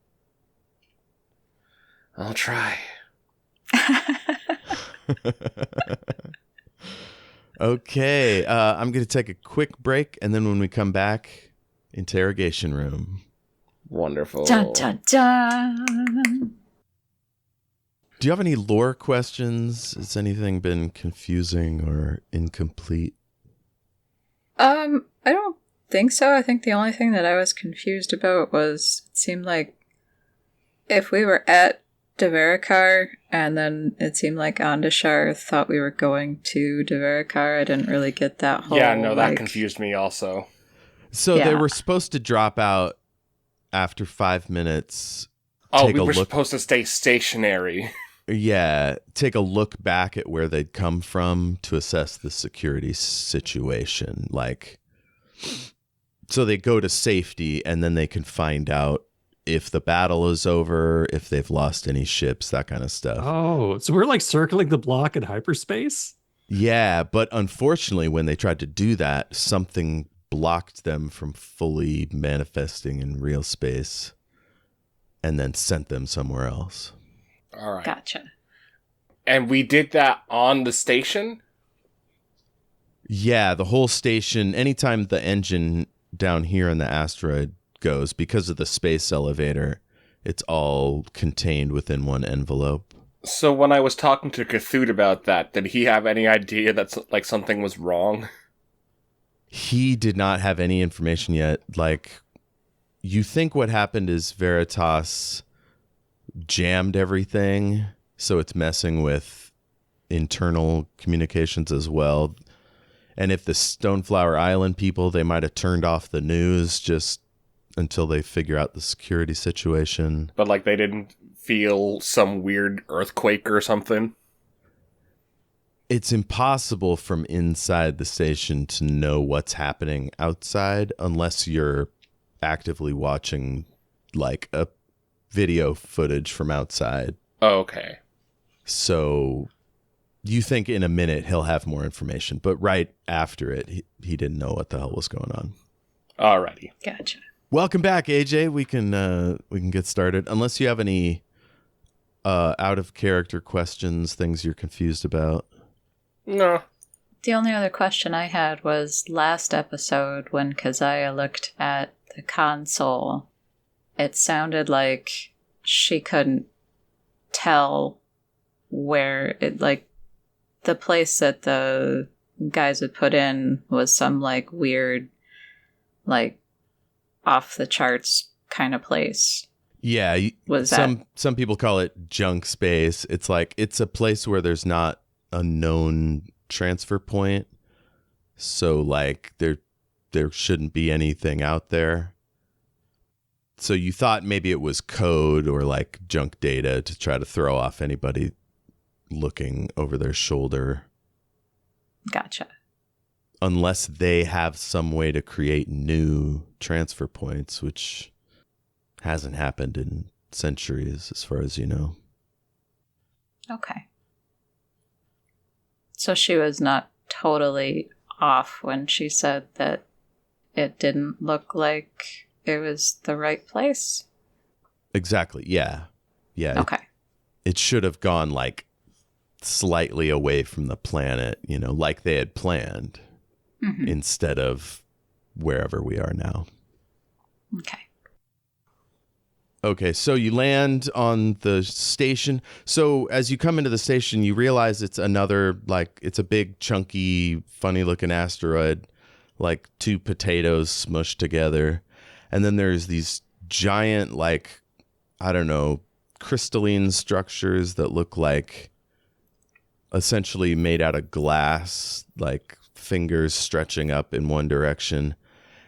I'll try. Okay. I'm going to take a quick break, and then when we come back, interrogation room. Wonderful. Dun, dun, dun. Do you have any lore questions? Has anything been confusing or incomplete? I don't think so. I think the only thing that I was confused about was it seemed like if we were at Devarikar and then it seemed like Ondashar thought we were going to Devarikar, I didn't really get that whole... Yeah, no, that confused me also. So Yeah. they were supposed to drop out after 5 minutes. Oh, take we a were look. supposed to stay stationary. Yeah, take a look back at where they'd come from to assess the security situation. Like, so they go to safety and then they can find out if the battle is over, if they've lost any ships, that kind of stuff. Oh, so we're like circling the block in hyperspace? Yeah, but unfortunately, when they tried to do that, something blocked them from fully manifesting in real space and then sent them somewhere else. All right. Gotcha. And we did that on the station? Yeah, the whole station, anytime the engine down here in the asteroid goes, because of the space elevator, it's all contained within one envelope. So when I was talking to Cthulhu about that, did he have any idea that like something was wrong? He did not have any information yet. Like, you think what happened is Veritas jammed everything, so it's messing with internal communications as well. And if the Stoneflower Island people, they might have turned off the news just until they figure out the security situation. But, like, they didn't feel some weird earthquake or something? It's impossible from inside the station to know what's happening outside unless you're actively watching, like, a video footage from outside. Oh, okay. So you think in a minute he'll have more information, but right after it, he didn't know what the hell was going on. Alrighty. Gotcha. Welcome back, AJ. We can get started. Unless you have any out of character questions, things you're confused about. No. The only other question I had was last episode when Keziah looked at the console, it sounded like she couldn't tell where it, like, the place that the guys had put in was some, like, weird, like, off the charts kind of place. Yeah, Was some people call it junk space. It's like it's a place where there's not a known transfer point. So like there shouldn't be anything out there. So you thought maybe it was code or like junk data to try to throw off anybody looking over their shoulder. Gotcha. Unless they have some way to create new transfer points, which hasn't happened in centuries, as far as you know. Okay. So she was not totally off when she said that it didn't look like it was the right place? Exactly, yeah. Yeah. Okay. It should have gone like slightly away from the planet, you know, like they had planned, instead of wherever we are now. Okay. Okay, so you land on the station. So as you come into the station, you realize it's another, like, it's a big, chunky, funny-looking asteroid, like 2 potatoes smushed together. And then there's these giant, like, I don't know, crystalline structures that look like essentially made out of glass, like fingers stretching up in one direction.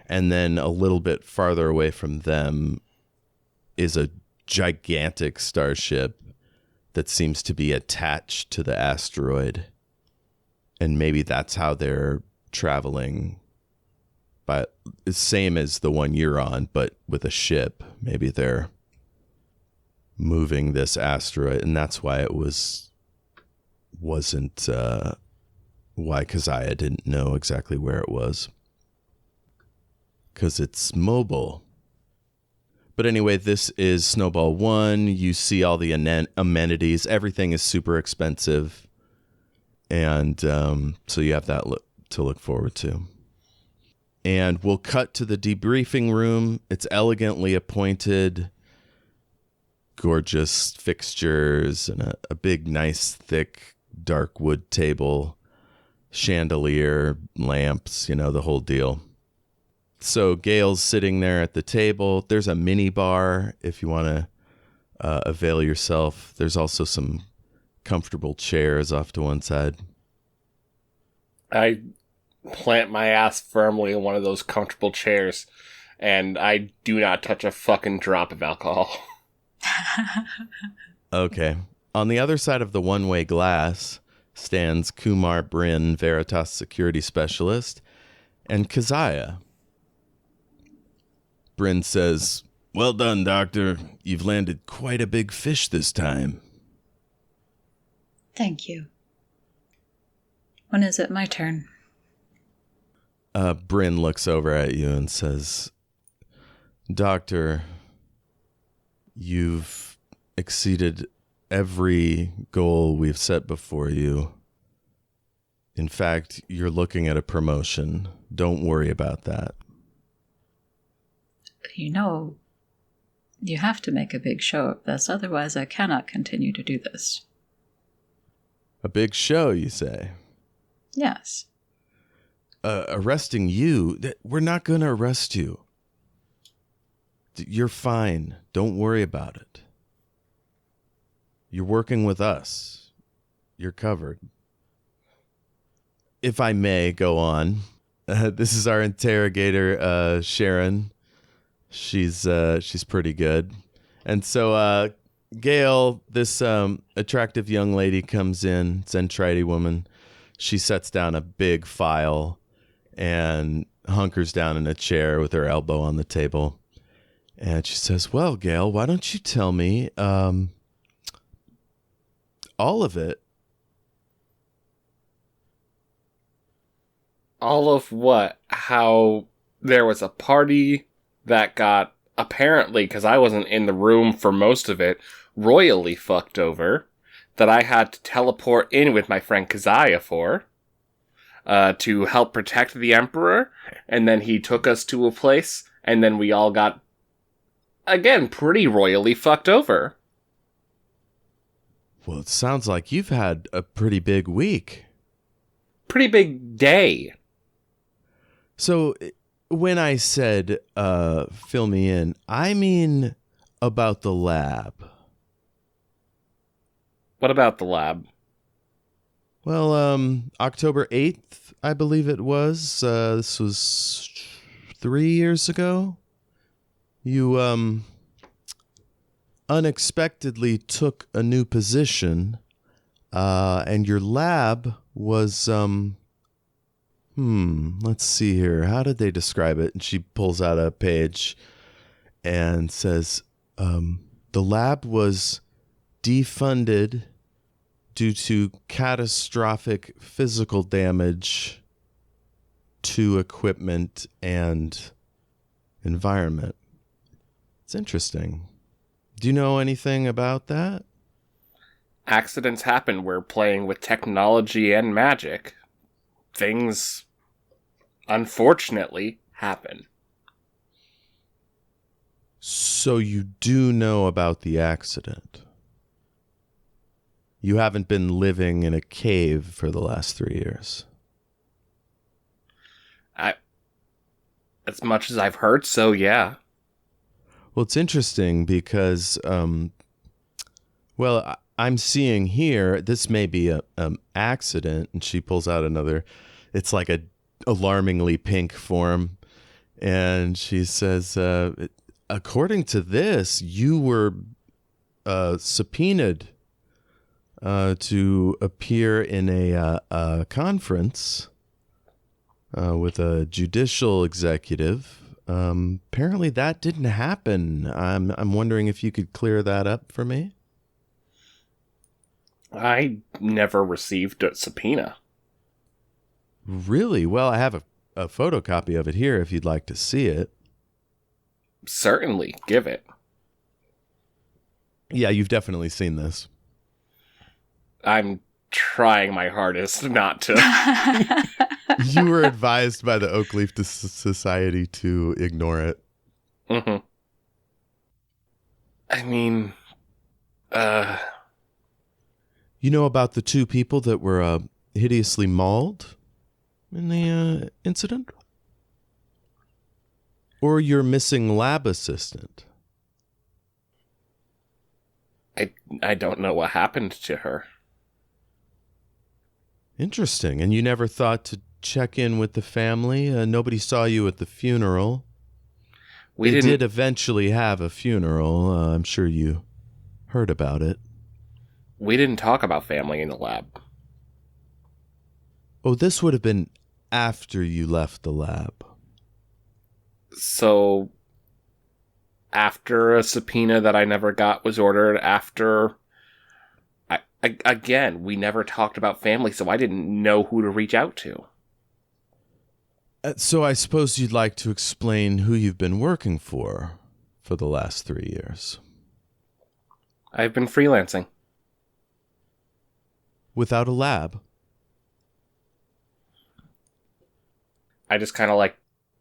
And then a little bit farther away from them is a gigantic starship that seems to be attached to the asteroid. And maybe that's how they're traveling. But it's same as the one you're on, but with a ship. Maybe they're moving this asteroid, and that's why it wasn't why Keziah didn't know exactly where it was. Because it's mobile. But anyway, this is Snowball 1. You see all the amenities. Everything is super expensive. And so you have that to look forward to. And we'll cut to the debriefing room. It's elegantly appointed. Gorgeous fixtures and a big, nice, thick, dark wood table. Chandelier, lamps, you know, the whole deal. So Gale's sitting there at the table. There's a mini bar if you want to avail yourself. There's also some comfortable chairs off to one side. I plant my ass firmly in one of those comfortable chairs, and I do not touch a fucking drop of alcohol. Okay. On the other side of the one-way glass stands Kumar Bryn, Veritas security specialist, and Keziah. Bryn says, "Well done, Doctor. You've landed quite a big fish this time." Thank you. When is it my turn? Bryn looks over at you and says, "Doctor, you've exceeded every goal we've set before you. In fact, you're looking at a promotion. Don't worry about that." You know, you have to make a big show of this, otherwise I cannot continue to do this. A big show, you say? Yes. Arresting you? We're not going to arrest you. You're fine. Don't worry about it. You're working with us. You're covered. If I may go on, this is our interrogator, Sharon. She's pretty good. And so Gale, this attractive young lady, comes in, Zentrite woman. She sets down a big file and hunkers down in a chair with her elbow on the table. And she says, well, Gale, why don't you tell me all of it? All of what? How there was a party that got, apparently, because I wasn't in the room for most of it, royally fucked over, that I had to teleport in with my friend Keziah for, to help protect the Emperor, and then he took us to a place, and then we all got, again, pretty royally fucked over. Well, it sounds like you've had a pretty big week. Pretty big day. So when I said fill me in, I mean about the lab. What about the lab? Well, October 8th, I believe it was. This was 3 years ago. You unexpectedly took a new position, and your lab was let's see here. How did they describe it? And she pulls out a page and says, the lab was defunded due to catastrophic physical damage to equipment and environment. It's interesting. Do you know anything about that? Accidents happen. We're playing with technology and magic. Things, unfortunately, happen. So you do know about the accident. You haven't been living in a cave for the last 3 years. As much as I've heard, so yeah. Well, it's interesting because, I'm seeing here, this may be a accident, and she pulls out another, it's like a alarmingly pink form, and she says, according to this, you were subpoenaed to appear in a conference with a judicial executive. Apparently that didn't happen. I'm wondering if you could clear that up for me. I never received a subpoena. Really? Well, I have a photocopy of it here if you'd like to see it. Certainly, give it. Yeah, you've definitely seen this. I'm trying my hardest not to. You were advised by the Oakleaf Society to ignore it. Mm-hmm. I mean, You know about the two people that were hideously mauled in the incident? Or your missing lab assistant? I don't know what happened to her. Interesting. And you never thought to check in with the family? Nobody saw you at the funeral. They did eventually have a funeral. I'm sure you heard about it. We didn't talk about family in the lab. Oh, this would have been after you left the lab. So, after a subpoena that I never got was ordered, after... Again, we never talked about family, so I didn't know who to reach out to. So I suppose you'd like to explain who you've been working for the last 3 years. I've been freelancing. Without a lab? I just kind of like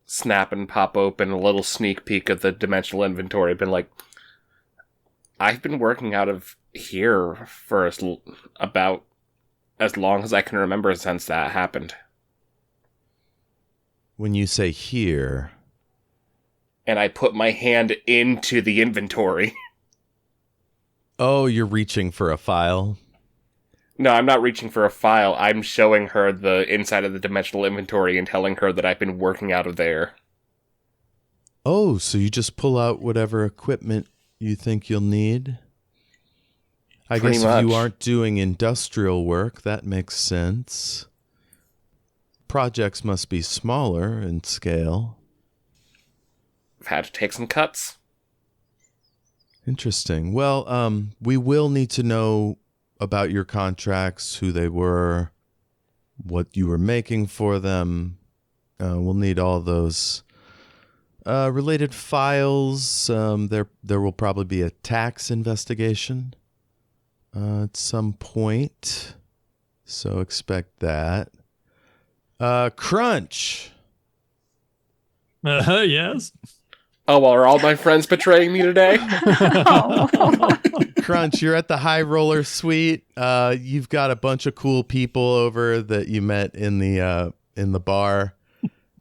snap and pop open a little sneak peek of the dimensional inventory. Been like, I've been working out of here for about as long as I can remember since that happened. When you say here... And I put my hand into the inventory. Oh, you're reaching for a file? No, I'm not reaching for a file. I'm showing her the inside of the dimensional inventory and telling her that I've been working out of there. Oh, so you just pull out whatever equipment you think you'll need? I Pretty guess if you much. aren't doing industrial work, that makes sense. Projects must be smaller in scale. I've had to take some cuts. Interesting. Well, we will need to know about your contracts, who they were, what you were making for them. We'll need all those related files. There will probably be a tax investigation at some point, so expect that. Crunch. Yes. Oh, are all my friends betraying me today? Oh. Crunch, you're at the High Roller Suite. You've got a bunch of cool people over that you met in the bar,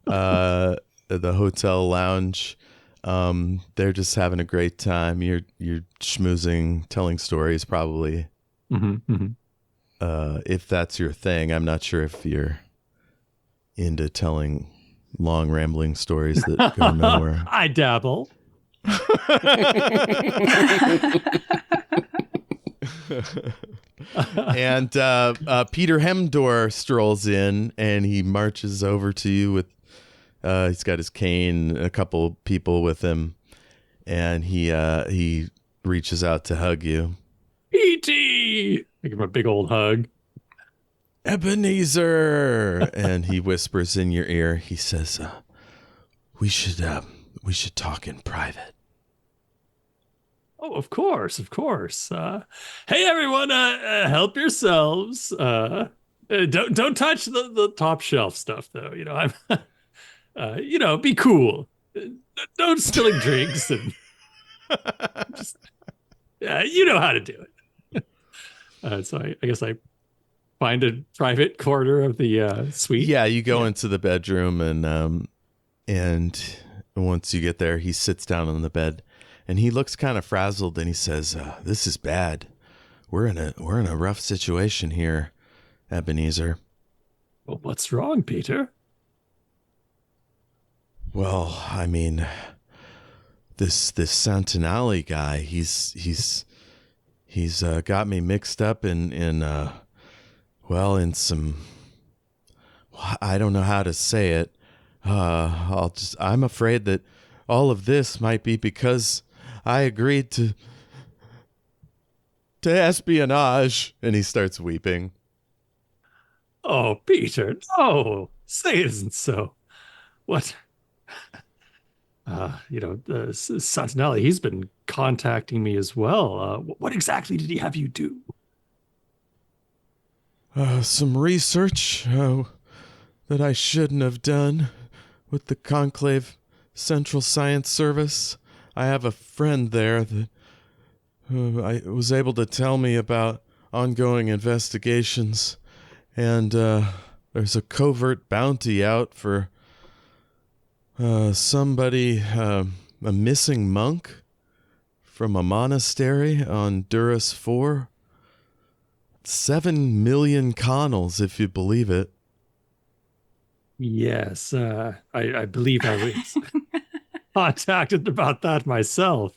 the hotel lounge. They're just having a great time. You're schmoozing, telling stories, probably. If that's your thing. I'm not sure if you're into telling long rambling stories that go nowhere. I dabble. And Peter Hemdor strolls in and he marches over to you with he's got his cane and a couple people with him, and he reaches out to hug you. E.T. I give him a big old hug. Ebenezer, and he whispers in your ear. He says, we should talk in private. Oh, of course, of course. Hey, everyone, help yourselves. Don't touch the top shelf stuff, though. You know, I'm, be cool. Don't spilling drinks and just, you know how to do it. So I guess I find a private corner of the suite. Yeah, you go into the bedroom, and once you get there, he sits down on the bed, and he looks kind of frazzled, and he says, "This is bad. We're in a rough situation here, Ebenezer." Well, what's wrong, Peter? Well, I mean, this Santinelli guy, he's got me mixed up in some, I don't know how to say it. I'm afraid that all of this might be because I agreed to espionage. And he starts weeping. Oh, Peter, no, say it isn't so. What? Santinelli, he's been contacting me as well. What exactly did he have you do? Some research that I shouldn't have done with the Conclave Central Science Service. I have a friend there that I was able to tell me about ongoing investigations, and there's a covert bounty out for somebody, a missing monk from a monastery on Duras 4. 7 million connels, if you believe it. Yes, I believe I was contacted about that myself.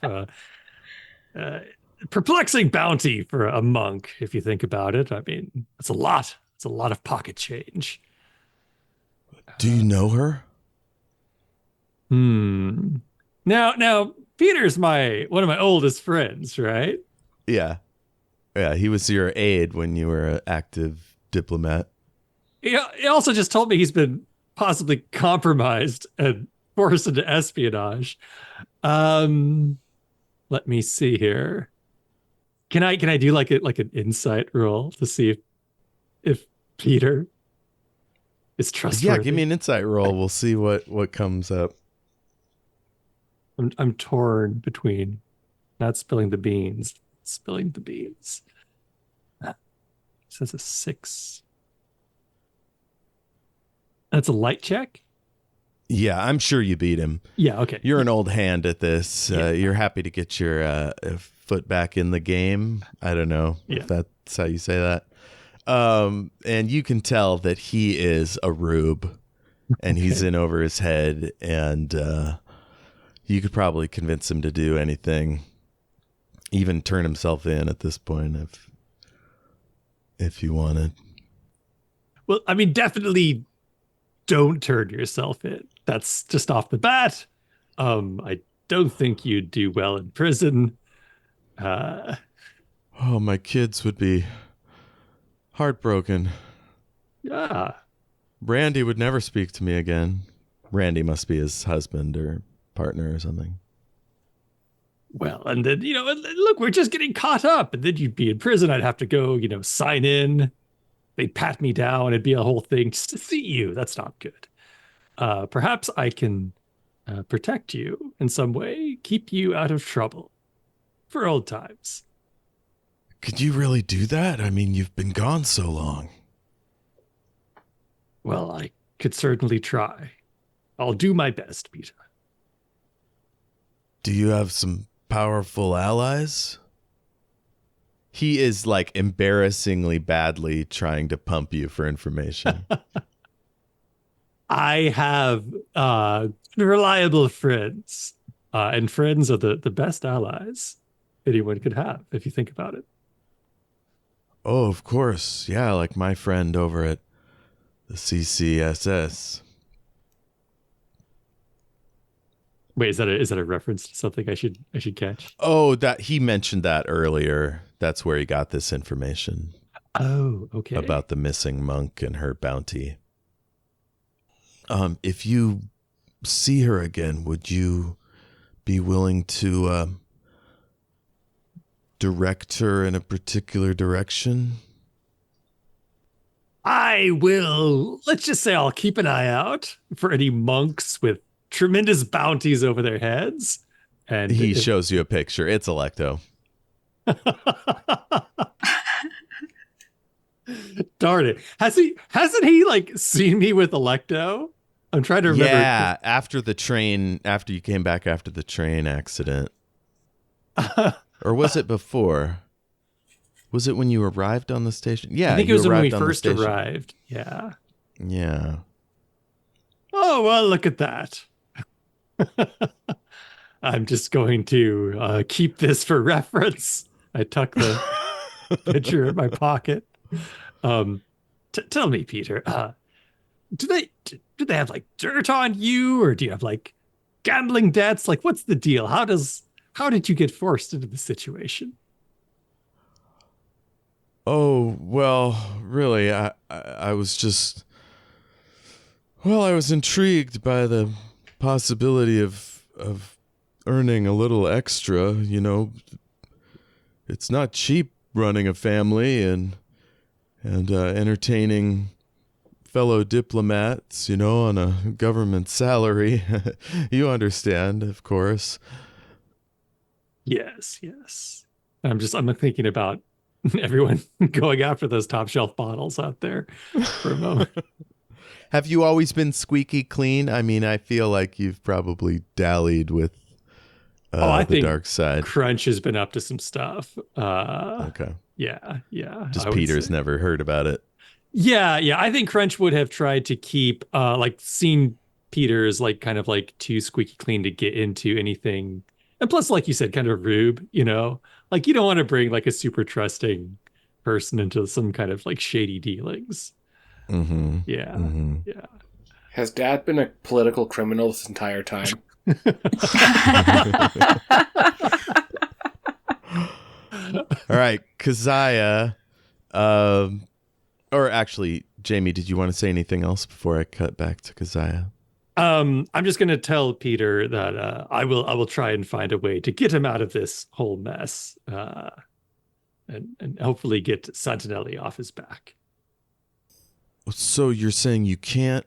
Perplexing bounty for a monk, if you think about it. I mean, it's a lot. It's a lot of pocket change. Do you know her? Now, Peter's one of my oldest friends, right? Yeah. Yeah, he was your aide when you were an active diplomat. He also just told me he's been possibly compromised and forced into espionage. Let me see here. Can I do like an insight roll to see if Peter is trustworthy? Yeah, give me an insight roll. We'll see what comes up. I'm torn between not spilling the beans. Says a 6. That's a light check? Yeah, I'm sure you beat him. Yeah, okay. You're an old hand at this. Yeah. You're happy to get your foot back in the game. I don't know if that's how you say that. And you can tell that he is a rube, and he's in over his head. And You could probably convince him to do anything, even turn himself in at this point if you wanted. Well, I mean, definitely don't turn yourself in. That's just off the bat. I don't think you'd do well in prison. Oh, my kids would be heartbroken. Yeah. Randy would never speak to me again. Randy must be his husband or partner or something. Well, and then, look, we're just getting caught up. And then you'd be in prison. I'd have to go, sign in. They'd pat me down. It'd be a whole thing just to see you. That's not good. Perhaps I can protect you in some way, keep you out of trouble for old times. Could you really do that? I mean, you've been gone so long. Well, I could certainly try. I'll do my best, Peter. Do you have some powerful allies? He is like embarrassingly badly trying to pump you for information. I have reliable friends, and friends are the best allies anyone could have, if you think about it. Oh, of course. Yeah, like my friend over at the CCSS. Wait, is that a reference to something I should catch? Oh, that he mentioned that earlier. That's where he got this information. Oh, okay. About the missing monk and her bounty. If you see her again, would you be willing to direct her in a particular direction? I will. Let's just say I'll keep an eye out for any monks with tremendous bounties over their heads. And He shows you a picture. It's Electo. Darn it. Hasn't he like seen me with Electo? I'm trying to remember. Yeah, after you came back after the train accident. Or was it before? Was it when you arrived on the station? Yeah, I think it was when we first arrived. Yeah. Yeah. Oh, well, look at that. I'm just going to keep this for reference. I tuck the picture in my pocket. Tell me, Peter, do they have like dirt on you, or do you have like gambling debts? Like, what's the deal? How did you get forced into the situation? Oh, well, really, I was just... Well, I was intrigued by the possibility of earning a little extra, It's not cheap running a family and entertaining fellow diplomats, on a government salary. You understand, of course. Yes. I'm thinking about everyone going after those top shelf bottles out there for a moment. Have you always been squeaky clean? I mean, I feel like you've probably dallied with I the think dark side. Crunch has been up to some stuff. Okay. Yeah. Just Peter's never heard about it. Yeah. I think Crunch would have tried to keep, seen Peter as like kind of like too squeaky clean to get into anything. And plus, like you said, kind of rube, like you don't want to bring like a super trusting person into some kind of like shady dealings. Mm-hmm. Yeah. Mm-hmm. Yeah. Has Dad been a political criminal this entire time? All right, Keziah. Or actually, Jayme, did you want to say anything else before I cut back to Keziah? I'm just gonna tell Peter that I will try and find a way to get him out of this whole mess, and hopefully get Santinelli off his back. So you're saying you can't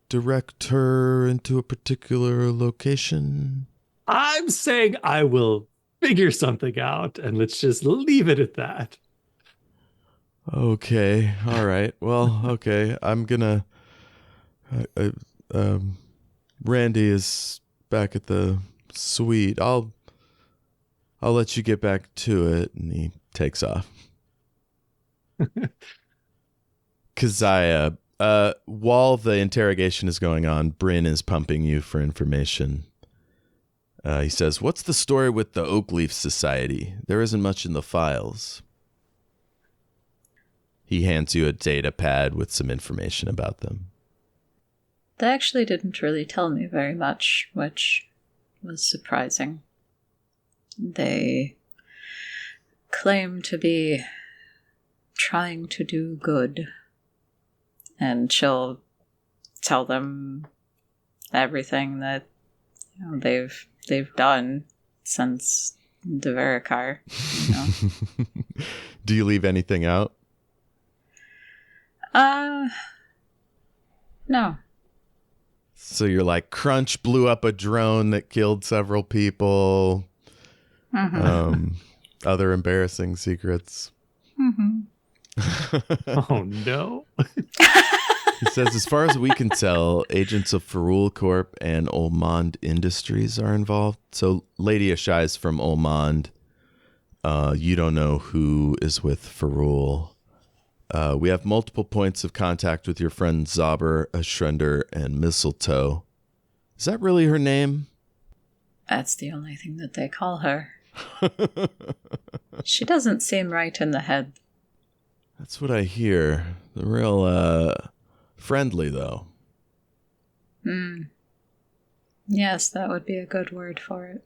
direct her into a particular location? I'm saying I will figure something out, and let's just leave it at that. Okay. All right. Well, okay. I'm gonna... Randy is back at the suite. I'll let you get back to it. And he takes off. Keziah, while the interrogation is going on, Bryn is pumping you for information. He says, "What's the story with the Oakleaf Society? There isn't much in the files." He hands you a data pad with some information about them. They actually didn't really tell me very much, which was surprising. They claim to be trying to do good, and she'll tell them everything that they've done since Deverikar. You know. Do you leave anything out? No. So you're like, Crunch blew up a drone that killed several people. Mm-hmm. Other embarrassing secrets. Mm-hmm. Oh, no. He says, as far as we can tell, agents of Ferul Corp and Olmond Industries are involved. So Lady Ashai's from Olmond. You don't know who is with Ferul. We have multiple points of contact with your friends Zauber, Ashrender, and Mistletoe. Is that really her name? That's the only thing that they call her. She doesn't seem right in the head. That's what I hear. They're real friendly, though. Yes, that would be a good word for it.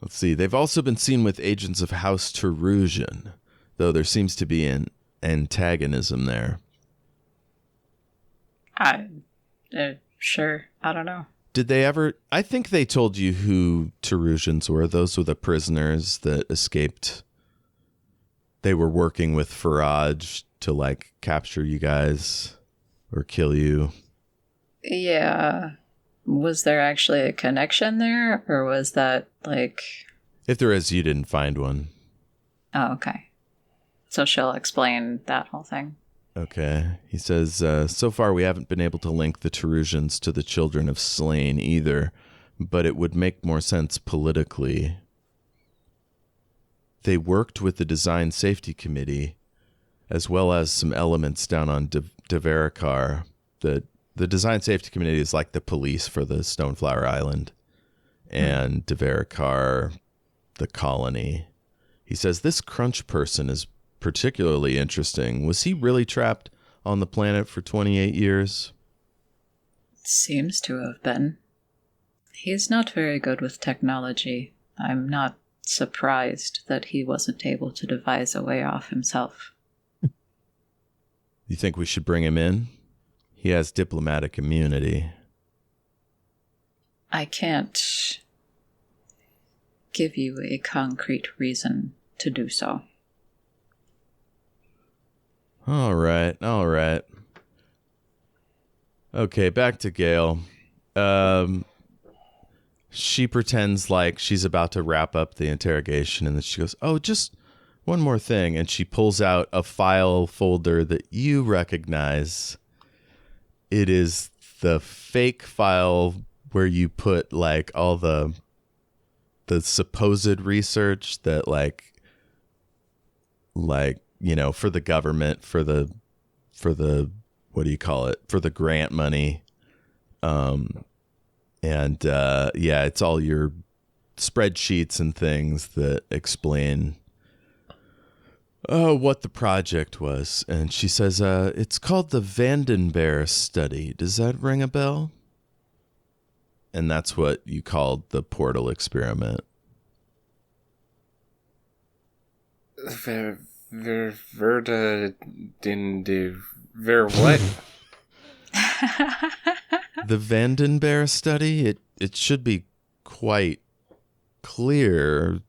Let's see. They've also been seen with agents of House Terusian, though there seems to be an antagonism there. Sure. I don't know. Did they ever... I think they told you who Terusians were. Those were the prisoners that escaped. They were working with Faraj to, like, capture you guys or kill you. Yeah. Was there actually a connection there? Or was that, like... If there is, you didn't find one. Oh, okay. So she'll explain that whole thing. Okay. He says, so far we haven't been able to link the Terusians to the Children of Slain either, but it would make more sense politically. They worked with the Design Safety Committee, as well as some elements down on Deverikar. The Design Safety Committee is like the police for the Stoneflower Island, and Deverikar, the colony. He says, this Crunch person is particularly interesting. Was he really trapped on the planet for 28 years? Seems to have been. He's not very good with technology. I'm not surprised that he wasn't able to devise a way off himself. You think we should bring him in? He has diplomatic immunity. I can't give you a concrete reason to do so. All right. Okay, back to Gale. She pretends like she's about to wrap up the interrogation, and then she goes, oh, just one more thing. And she pulls out a file folder that you recognize. It is the fake file where you put like all the supposed research that like, you know, for the government, for the, what do you call it? For the grant money. It's all your spreadsheets and things that explain what the project was. And she says, it's called the Vandenberg study. Does that ring a bell? And that's what you called the portal experiment. Ver what? The Vandenberg study, it should be quite clear.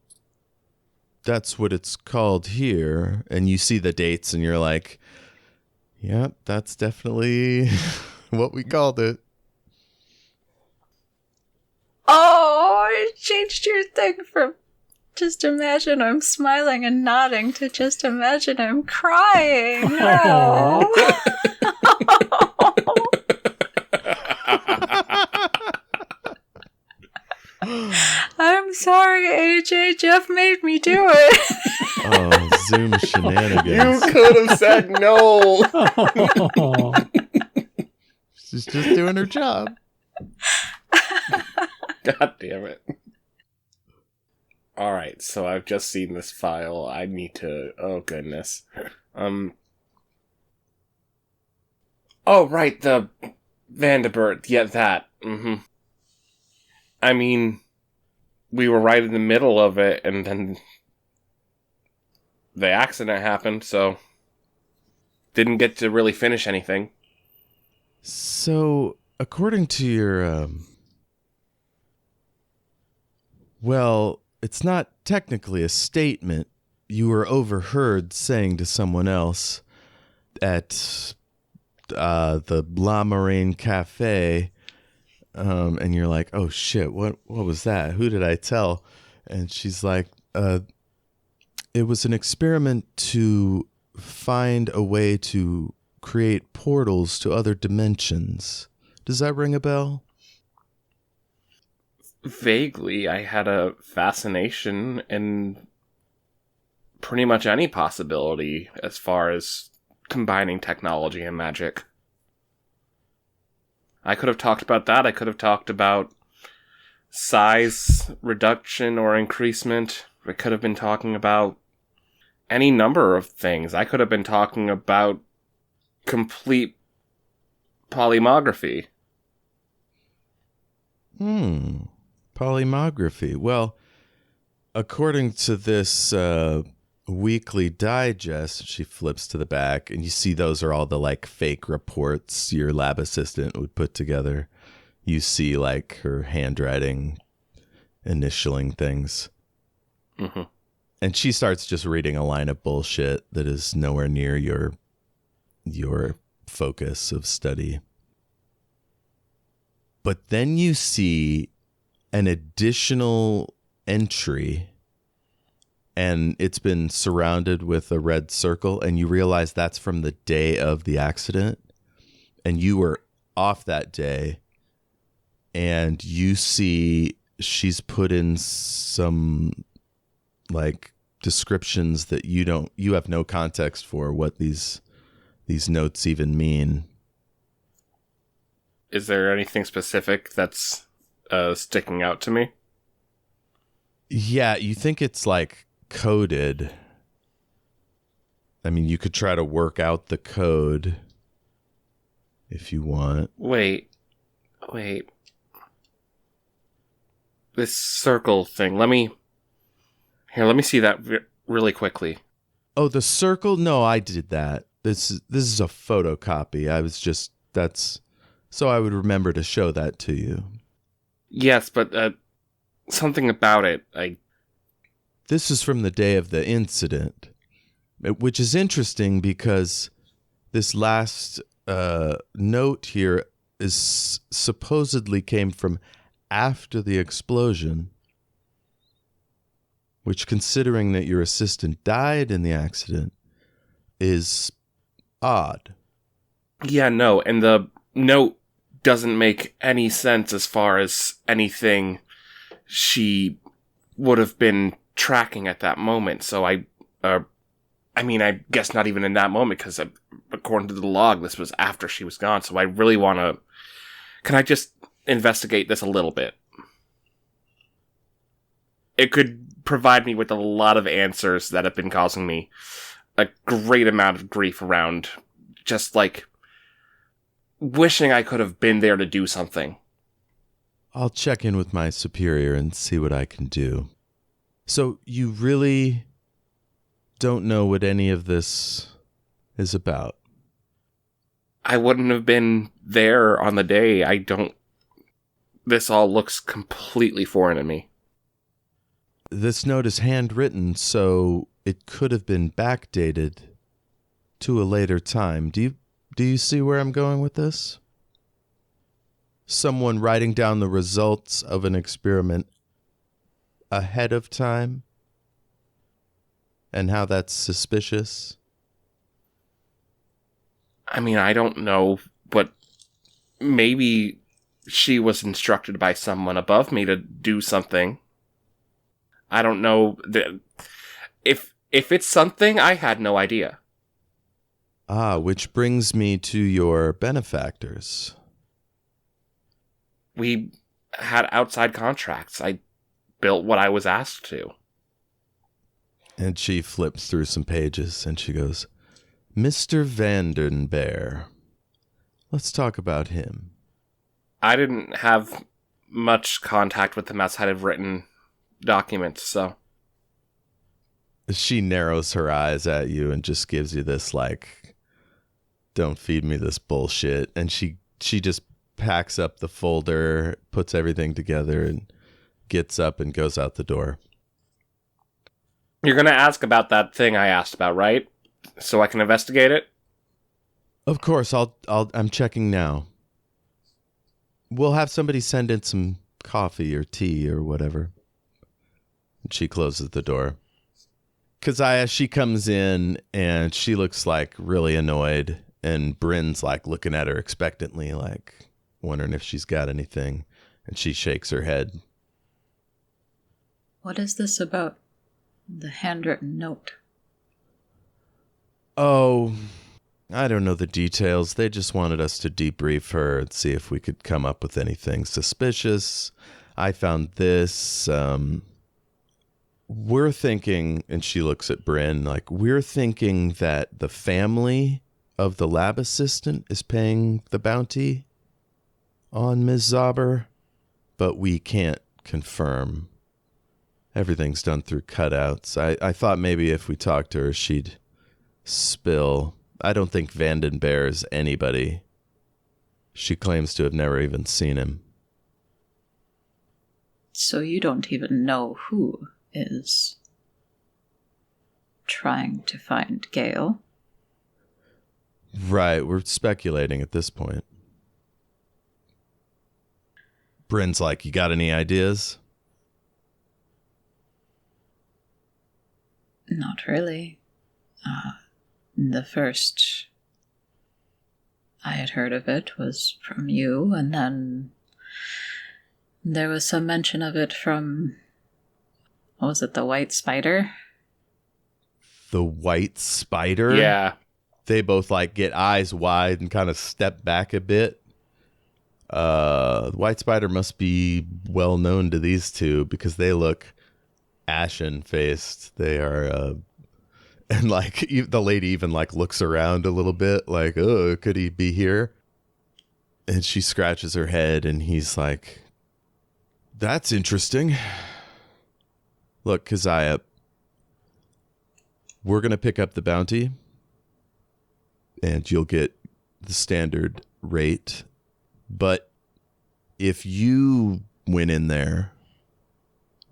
That's what it's called here. And you see the dates and you're like, yeah, that's definitely what we called it. Oh, I changed your thing from just imagine I'm smiling and nodding to just imagine I'm crying. No. I'm sorry, AJ. Jeff made me do it. Oh, Zoom shenanigans. You could have said no. She's just doing her job. God damn it. Alright, so I've just seen this file. I need to... Oh, goodness. Oh, right, the Vandenberg. Yeah, that. Mm-hmm. I mean, we were right in the middle of it, and then the accident happened, so didn't get to really finish anything. So, according to your, well, it's not technically a statement. You were overheard saying to someone else at the La Marine Cafe, and you're like, oh shit, what was that? Who did I tell? And she's like, it was an experiment to find a way to create portals to other dimensions. Does that ring a bell? Vaguely, I had a fascination in pretty much any possibility as far as combining technology and magic. I could have talked about that. I could have talked about size reduction or increasement. I could have been talking about any number of things. I could have been talking about complete polymorphy. Polymorphy. Well, according to this weekly digest, she flips to the back, and you see those are all the like fake reports your lab assistant would put together. You see like her handwriting, initialing things. Mm-hmm. And she starts just reading a line of bullshit that is nowhere near your focus of study. But then you see an additional entry, and it's been surrounded with a red circle, and you realize that's from the day of the accident, and you were off that day, and you see she's put in some like descriptions that you have no context for what these notes even mean. Is there anything specific that's sticking out to me? Yeah, you think it's like coded. I mean, you could try to work out the code if you want. Wait. This circle thing. Let me see that really quickly. Oh, the circle? No, I did that. This is a photocopy. That's so I would remember to show that to you. Yes, but something about it. This is from the day of the incident, which is interesting because this last note here is supposedly came from after the explosion, which, considering that your assistant died in the accident, is odd. Yeah, no, and the note doesn't make any sense as far as anything she would have been tracking at that moment. So I guess not even in that moment, because according to the log, this was after she was gone. So I really want to... Can I just investigate this a little bit? It could provide me with a lot of answers that have been causing me a great amount of grief around just like wishing I could have been there to do something. I'll check in with my superior and see what I can do. So you really don't know what any of this is about? I wouldn't have been there on the day. This all looks completely foreign to me. This note is handwritten, so it could have been backdated to a later time. Do you see where I'm going with this? Someone writing down the results of an experiment ahead of time, and how that's suspicious? I mean, I don't know, but maybe she was instructed by someone above me to do something. I don't know. If it's something, I had no idea. Which brings me to your benefactors. We had outside contracts. I built what I was asked to. And she flips through some pages and she goes, Mr. Vandenberg. Let's talk about him. I didn't have much contact with him outside of written documents, so. She narrows her eyes at you and just gives you this, like, don't feed me this bullshit. And she just packs up the folder, puts everything together, and gets up and goes out the door. You're going to ask about that thing I asked about, right? So I can investigate it? Of course, I'm checking now. We'll have somebody send in some coffee or tea or whatever. And she closes the door. Keziah, she comes in and she looks like really annoyed, and Bryn's like looking at her expectantly, like wondering if she's got anything, and she shakes her head. What is this about the handwritten note? Oh, I don't know the details. They just wanted us to debrief her and see if we could come up with anything suspicious. I found this. We're thinking, and she looks at Bryn, like, we're thinking that the family of the lab assistant is paying the bounty on Ms. Zauber, but we can't confirm. Everything's done through cutouts. I thought maybe if we talked to her, she'd spill. I don't think Vandenberg's anybody. She claims to have never even seen him. So you don't even know who is trying to find Gale? Right, we're speculating at this point. Bryn's like, you got any ideas? Not really. The first I had heard of it was from you, and then there was some mention of it from, what was it, the White Spider? The White Spider? Yeah. They both like get eyes wide and kind of step back a bit. The White Spider must be well known to these two because they look ashen faced. They are, and like the lady even like looks around a little bit like, oh, could he be here? And she scratches her head and he's like, that's interesting. Look, Keziah, we're going to pick up the bounty and you'll get the standard rate. But if you went in there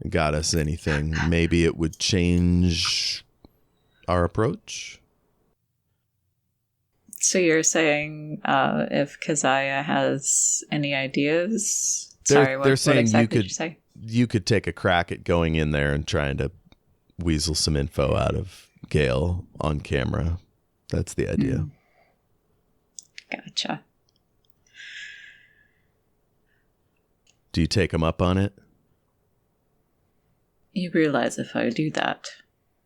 and got us anything, maybe it would change our approach. So you're saying if Keziah has any ideas? They're what saying exactly did you say? you could take a crack at going in there and trying to weasel some info out of Gale on camera. That's the idea. Gotcha. Do you take him up on it? You realize if I do that,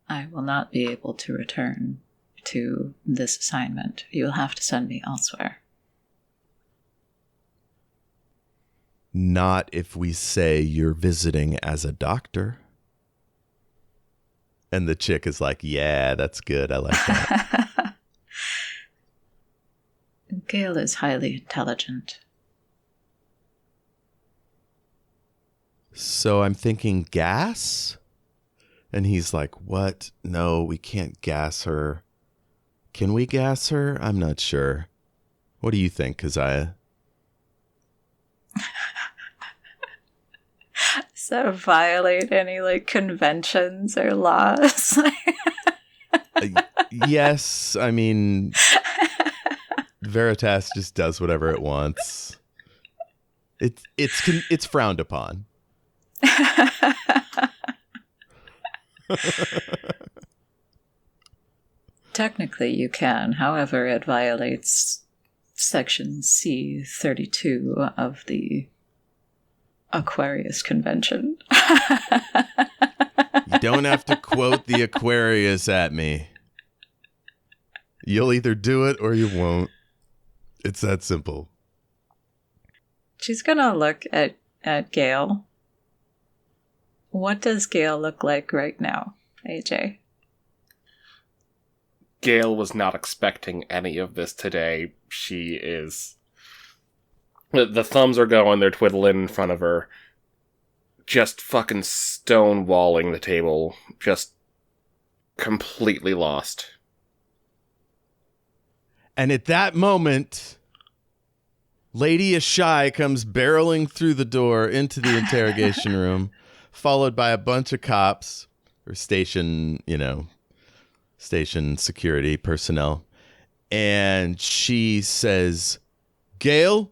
I will not be able to return to this assignment. You'll have to send me elsewhere. Not if we say you're visiting as a doctor. And the chick is like, yeah, that's good. I like that. Gale is highly intelligent. So I'm thinking gas? And he's like, what? No, we can't gas her. Can we gas her? I'm not sure. What do you think, Keziah? Does that violate any, conventions or laws? Yes, I mean, Veritas just does whatever it wants. It's frowned upon. Technically, you can. However, it violates Section C32 of the Aquarius Convention. You don't have to quote the Aquarius at me. You'll either do it or you won't. It's that simple. She's gonna look at at Gale. What does Gale look like right now, AJ? Gale was not expecting any of this today. She is... The thumbs are going, they're twiddling in front of her. Just fucking stonewalling the table. Just completely lost. And at that moment, Lady Ashai comes barreling through the door into the interrogation room, followed by a bunch of cops or station security personnel. And she says, Gale,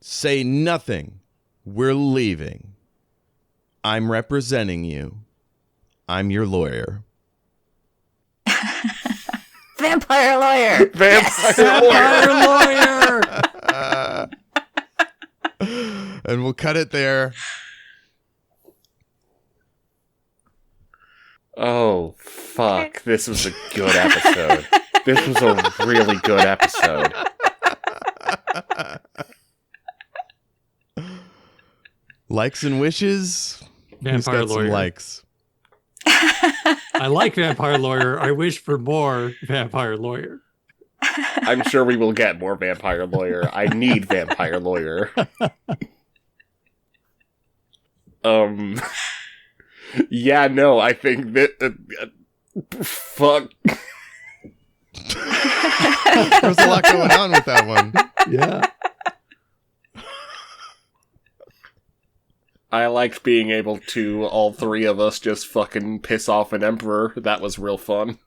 say nothing. We're leaving. I'm representing you. I'm your lawyer. Vampire lawyer! Vampire lawyer! And we'll cut it there. Oh, fuck. This was a good episode. This was a really good episode. Likes and wishes. Who's Vampire got some lawyer. likes? I like vampire lawyer. I wish for more vampire lawyer. I'm sure we will get more vampire lawyer. I need vampire lawyer. Yeah, no, I think that... fuck. There's a lot going on with that one. Yeah. I liked being able to, all three of us, just fucking piss off an emperor. That was real fun.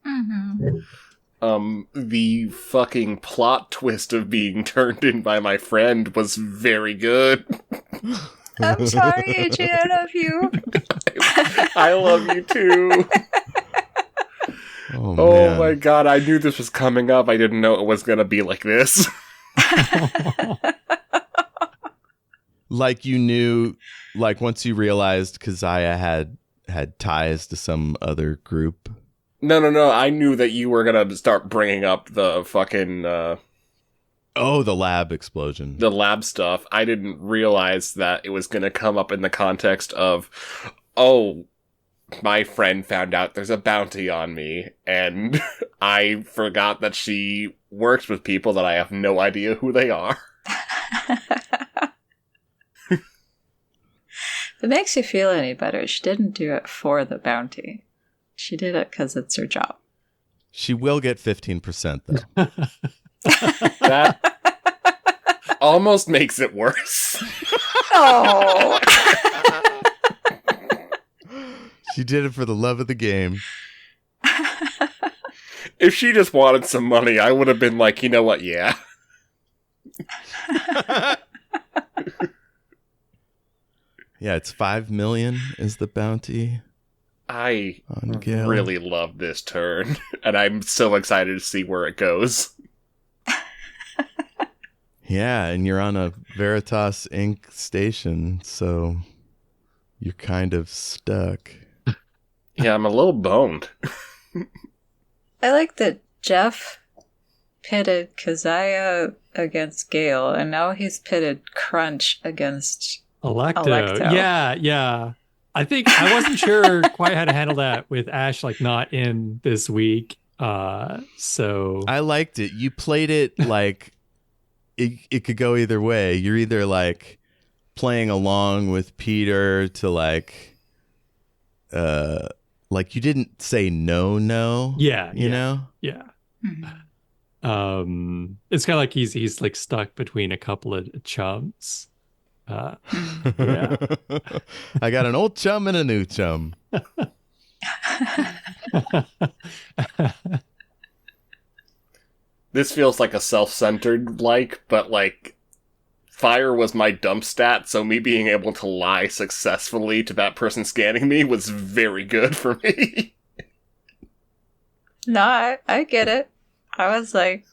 Mm-hmm. The fucking plot twist of being turned in by my friend was very good. I'm sorry, AJ, I love you. I love you too. Oh, Oh man. my god, I knew this was coming up. I didn't know it was gonna be like this. Like you knew, like once you realized Keziah had ties to some other group. No. I knew that you were gonna start bringing up the fucking, Oh, the lab explosion. the lab stuff. I didn't realize that it was gonna come up in the context of, oh, my friend found out there's a bounty on me, and I forgot that she works with people that I have no idea who they are. If it makes you feel any better, she didn't do it for the bounty. She did it because it's her job. She will get 15% though. That almost makes it worse. Oh! She did it for the love of the game. If she just wanted some money, I would have been like, you know what, yeah. Yeah, it's 5 million is the bounty I on Gale. really love this turn, and I'm so excited to see where it goes. Yeah, and you're on a Veritas Inc. station, so you're kind of stuck. Yeah, I'm a little boned. I like that Jeff pitted Keziah against Gale, and now he's pitted Crunch against... Electo. Yeah. I think I wasn't sure quite how to handle that with Ash not in this week. So I liked it. You played it like it could go either way. You're either like playing along with Peter to like you didn't say no. yeah, You know? yeah. Mhm. It's kind of like he's like stuck between a couple of chums. Yeah. I got an old chum and a new chum. This feels like a self-centered but fire was my dump stat, so me being able to lie successfully to that person scanning me was very good for me. No, I get it. I was like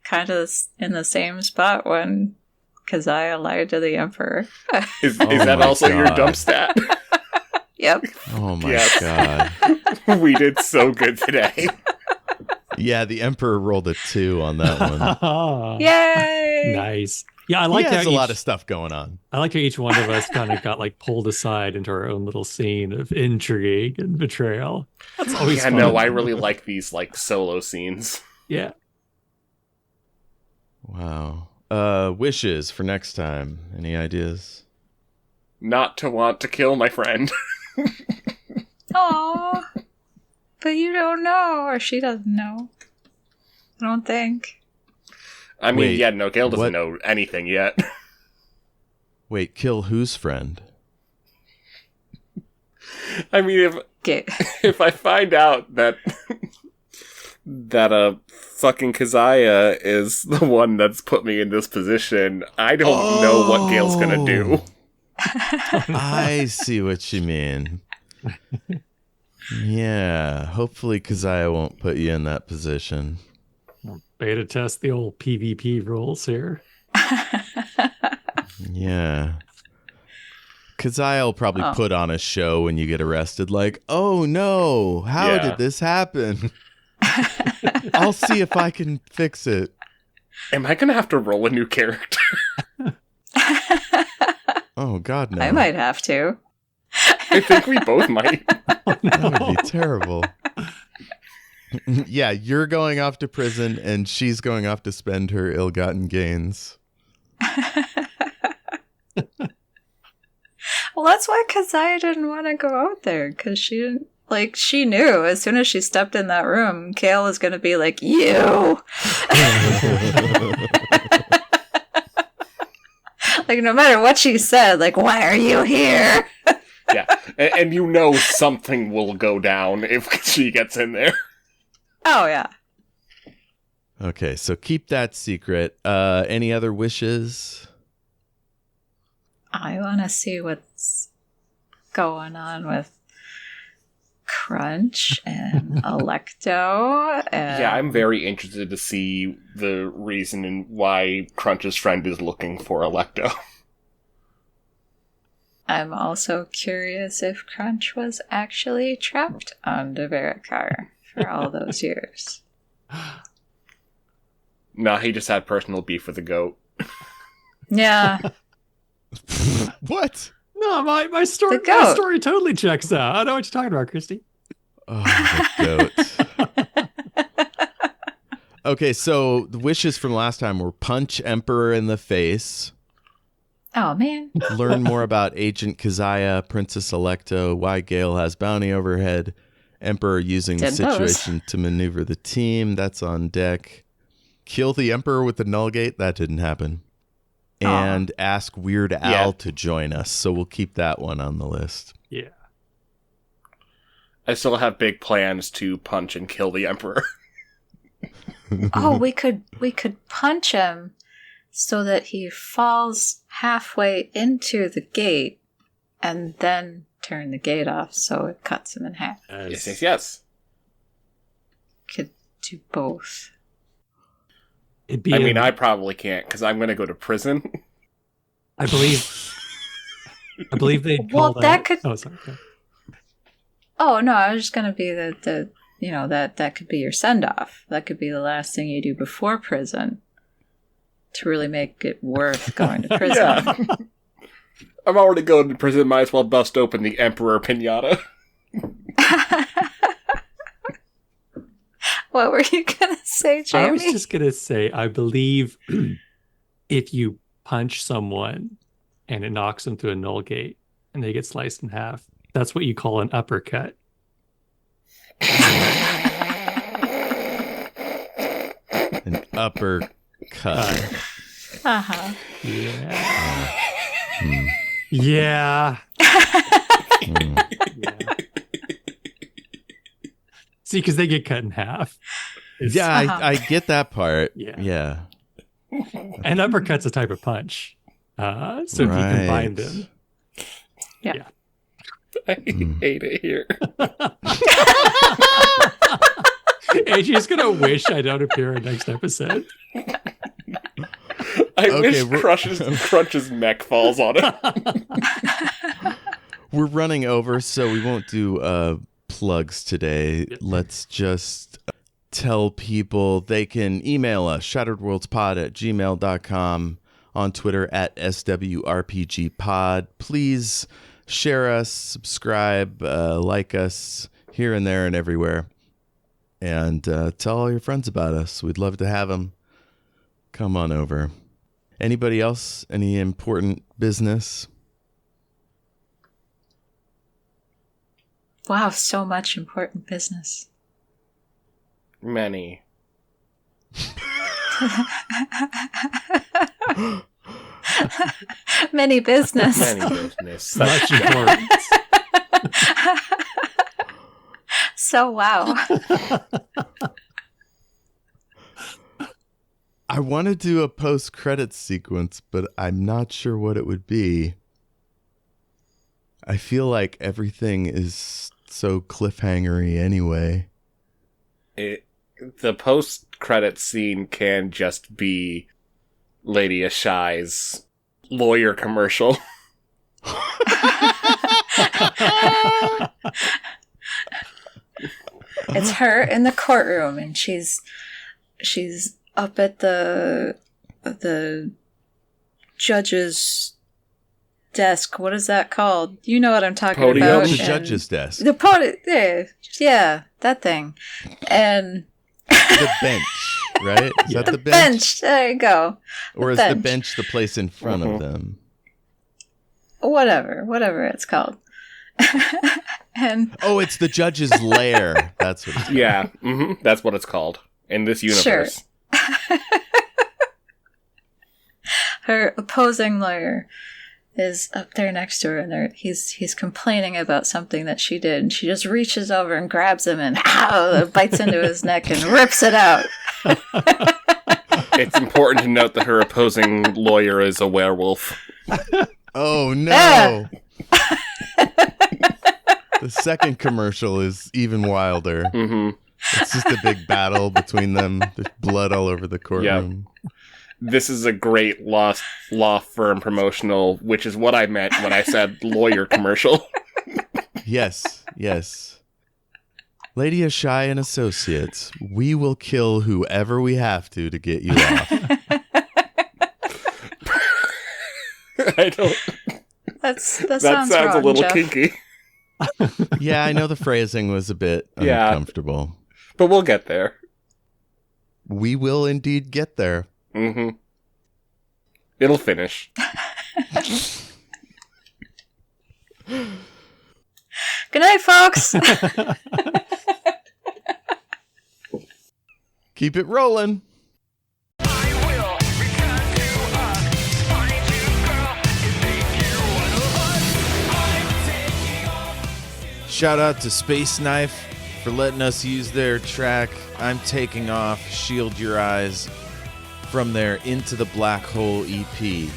kind of in the same spot when Keziah lied to the Emperor. Is Oh that my also your God. dump stat? Yep. Oh my Yes. God. We did so good today. Yeah, the Emperor rolled a 2 on that one. Yay! Nice. Yeah, I like he has how a lot of stuff going on. I like how each one of us kind of got like pulled aside into our own little scene of intrigue and betrayal. That's always Yeah, fun. no, I really like these like solo scenes. Yeah. Wow. Wishes for next time. Any ideas? Not to want to kill my friend. Aww. But you don't know, or she doesn't know. I don't think. I mean, Wait, yeah, no, Gale doesn't what? know anything yet. Wait, kill whose friend? I mean, Okay. if I find out that fucking Keziah is the one that's put me in this position, I don't know what Gale's gonna do. I see what you mean. Yeah, hopefully Keziah won't put you in that position. Beta test the old PvP rules here. Yeah. Keziah will probably put on a show when you get arrested, like, oh no, how Yeah. did this happen? I'll see if I can fix it. Am I gonna have to roll a new character? Oh god, no. I might have to. I think we both might. That would be terrible. Yeah, you're going off to prison and she's going off to spend her ill-gotten gains. Well, that's why Keziah didn't want to go out there, because she didn't. Like, she knew as soon as she stepped in that room, Gale was going to be like, you! Like, no matter what she said, like, why are you here? Yeah, and you know something will go down if she gets in there. Oh, yeah. Okay, so keep that secret. Any other wishes? I want to see what's going on with Crunch and Electo. And Yeah, I'm very interested to see the reason and why Crunch's friend is looking for Electo. I'm also curious if Crunch was actually trapped on Devericar for all those years. Nah, he just had personal beef with the goat. Yeah. What? No, my story The goat. my story totally checks out. I know what you're talking about, Kristy. Oh, the goat. Okay, so the wishes from last time were punch Emperor in the face, Oh, man. learn more about Agent Keziah, Princess Electo, why Gale has bounty overhead, Emperor using the Did those. situation to maneuver the team, that's on deck, kill the Emperor with the null gate, that didn't happen, and ask Weird Al Yeah. to join us, so we'll keep that one on the list. Yeah. I still have big plans to punch and kill the Emperor. Oh, we could punch him so that he falls halfway into the gate and then turn the gate off so it cuts him in half. Yes. Could do both. It'd be I mean, I probably can't, because I'm going to go to prison. I believe they'd Well, call that could- Oh, sorry. Okay. Oh, no, I was just going to be the that could be your send-off. That could be the last thing you do before prison to really make it worth going to prison. Yeah. I'm already going to prison, might as well bust open the Emperor pinata. What were you going to say, I was Jayme? just going to say, I believe if you punch someone and it knocks them through a null gate and they get sliced in half, that's what you call an uppercut. An uppercut. Uh-huh. Yeah. Hmm. Yeah. Hmm. Yeah. See, because they get cut in half. It's- Yeah, Uh-huh. I get that part. Yeah. Yeah. And uppercut's a type of punch. So if you combine them. I hate it here. AJ's going to wish I don't appear in next episode. I Okay, wish Crunch's neck falls on it. We're running over, so we won't do plugs today. Yep. Let's just tell people they can email us, shatteredworldspod@gmail.com. on Twitter at SWRPGpod. Please share us, subscribe, like us here and there and everywhere. And tell all your friends about us. We'd love to have them. Come on over. Anybody else? Any important business? Wow, so much important business. Many. Many business. Many business. Much important. So wow. I want to do a post-credits sequence, but I'm not sure what it would be. I feel like everything is so cliffhangery anyway. The post-credit scene can just be Lady Ashai's lawyer commercial. It's her in the courtroom, and she's up at the judge's desk. What is that called? You know what I'm talking Podium? about. The and- judge's desk. The podium. Yeah, that thing. And The bench, right? Is that the bench? bench. There you go. Or is the bench the place in front of them? Whatever it's called. And Oh, it's the judge's lair. That's what it's called. Yeah, that's what it's called in this universe. her opposing lawyer is up there next to her, and he's complaining about something that she did, and she just reaches over and grabs him and bites into his neck and rips it out. It's important to note that her opposing lawyer is a werewolf. Oh, no. The second commercial is even wilder. It's just a big battle between them. There's blood all over the courtroom. This is a great law firm promotional, which is what I meant when I said lawyer commercial. Yes. Lady Ashai and Associates, we will kill whoever we have to get you off. I don't. That Sounds sounds a wrong, little Jeff. kinky, Yeah, I know the phrasing was a bit Yeah. uncomfortable. but we'll get there. We will indeed get there. It'll finish. Good night, folks. Keep it rolling. Shout out to Space Knife for letting us use their track, I'm Taking Off, Shield Your Eyes, from their Into the Black Hole EP.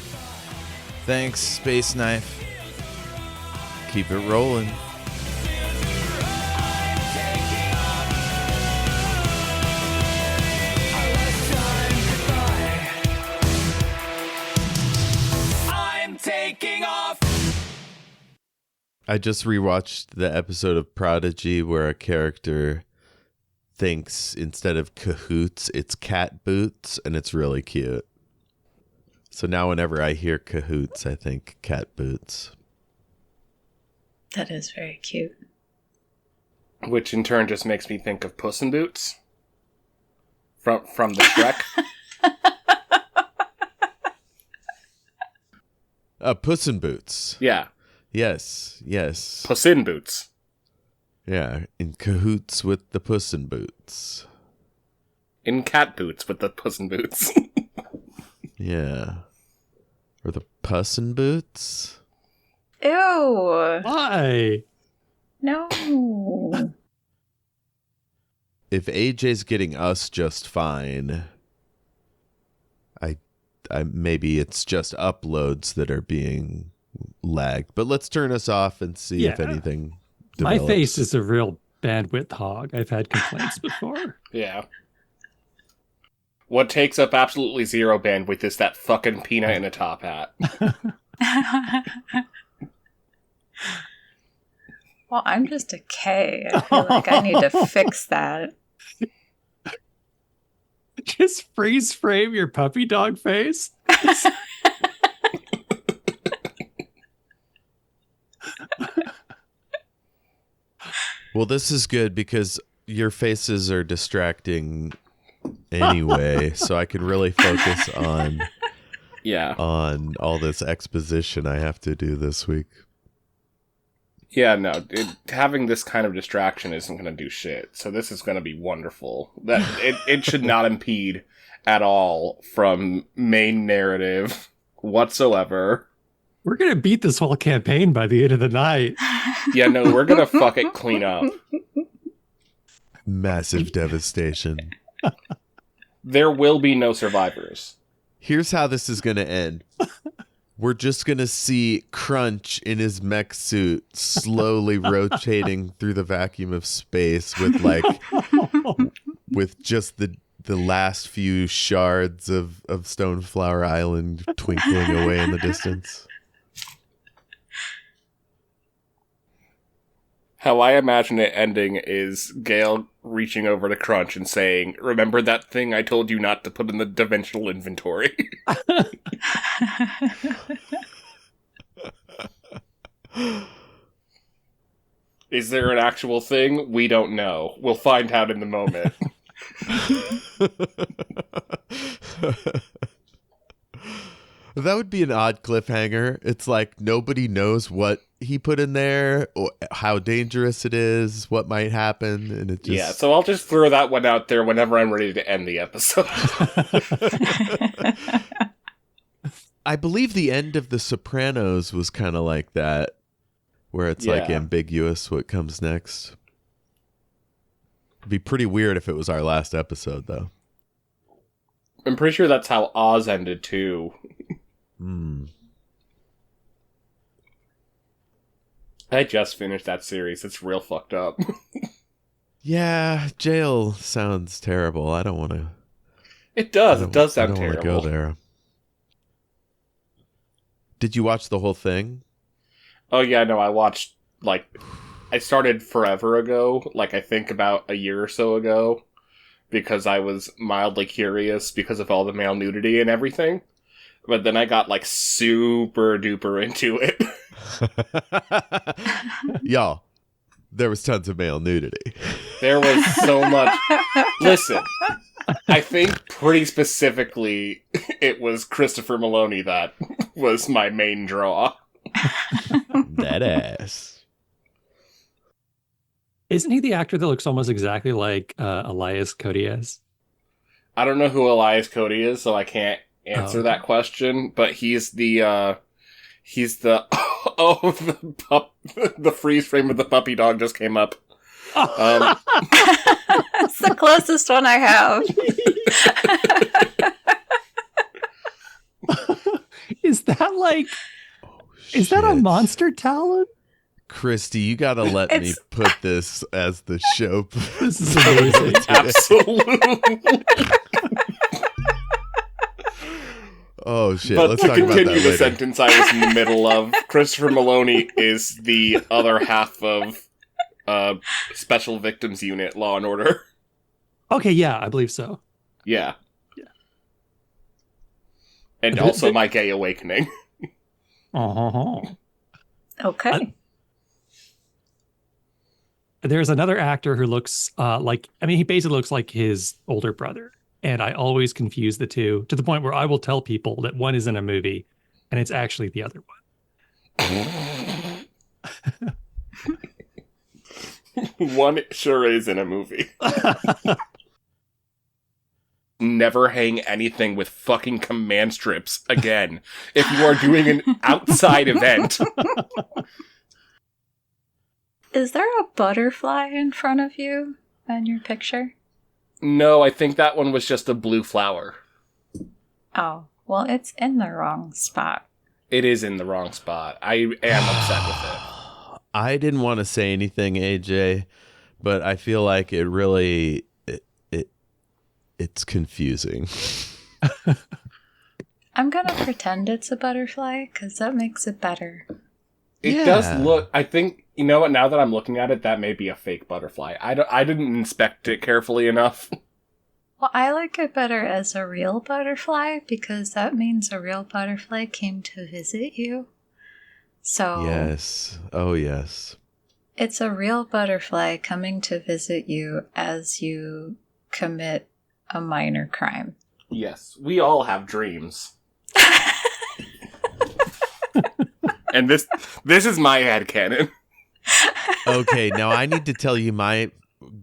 Thanks, Space Knife. Keep it rolling. I'm taking off. I just rewatched the episode of Prodigy where a character thinks instead of cahoots, it's cat boots, and it's really cute. So now whenever I hear cahoots, I think cat boots. That is very cute. Which in turn just makes me think of Puss in Boots from the Shrek. Puss in Boots. Yeah, Yes. Puss in Boots. Yeah, in cahoots with the Puss in Boots. In cat boots with the Puss in Boots. Yeah. Or the Puss in Boots? Ew. Why? No. If AJ's getting us just fine, I maybe it's just uploads that are being lagged. But let's turn us off and see if Yeah. anything My develops. face is a real bandwidth hog. I've had complaints before. Yeah. What takes up absolutely zero bandwidth is that fucking peanut in a top hat. Well, I'm just a K. I feel like I need to fix that. Just freeze frame your puppy dog face. Well, this is good because your faces are distracting anyway, so I can really focus on all this exposition I have to do this week. Yeah, no, having this kind of distraction isn't going to do shit. So this is going to be wonderful. That it should not impede at all from main narrative whatsoever. We're going to beat this whole campaign by the end of the night. Yeah, no, we're going to fuck it clean up. Massive devastation. There will be no survivors. Here's how this is going to end. We're just going to see Crunch in his mech suit slowly rotating through the vacuum of space with just the last few shards of Stoneflower Island twinkling away in the distance. How I imagine it ending is Gale reaching over to Crunch and saying, "Remember that thing I told you not to put in the dimensional inventory?" Is there an actual thing? We don't know. We'll find out in the moment. That would be an odd cliffhanger. It's like nobody knows what he put in there, or how dangerous it is, what might happen, and it just... Yeah, so I'll just throw that one out there whenever I'm ready to end the episode. I believe the end of The Sopranos was kind of like that, where it's like ambiguous what comes next. It'd be pretty weird if it was our last episode, though. I'm pretty sure that's how Oz ended, too. I just finished that series. It's real fucked up. Yeah, jail sounds terrible. I don't want to... It does. It does sound terrible. I don't want to go there. Did you watch the whole thing? Oh, yeah, no, I watched, I started forever ago, I think about a year or so ago, because I was mildly curious because of all the male nudity and everything. But then I got, super duper into it. Y'all, there was tons of male nudity. There was so much. Listen, I think pretty specifically it was Christopher Maloney that was my main draw. That ass. Isn't he the actor that looks almost exactly like Elias Koteas? I don't know who Elias Cody is, so I can't answer that question, but he's the the freeze frame of the puppy dog just came up. It's the closest one I have. Is that is that a monster talent? Kristy, you gotta let me put this as the show. This is amazing. Absolutely. Oh shit! But Let's to talk about that continue the later. sentence I was in the middle of, Christopher Maloney is the other half of Special Victims Unit, Law and Order. Okay, yeah, I believe so. Yeah. And also my gay awakening. Okay. There's another actor who looks he basically looks like his older brother. And I always confuse the two to the point where I will tell people that one is in a movie and it's actually the other one. One sure is in a movie. Never hang anything with fucking command strips again if you are doing an outside event. Is there a butterfly in front of you in your picture? No, I think that one was just a blue flower. Oh, well, it's in the wrong spot. It is in the wrong spot. I am upset with it. I didn't want to say anything, AJ, but I feel like it really it's confusing. I'm gonna pretend it's a butterfly because that makes it better. It does look. I think you know what. Now that I'm looking at it, that may be a fake butterfly. I didn't inspect it carefully enough. Well, I like it better as a real butterfly because that means a real butterfly came to visit you. So Yes. Oh, yes. It's a real butterfly coming to visit you as you commit a minor crime. Yes, we all have dreams. And this is my headcanon. Okay, now I need to tell you my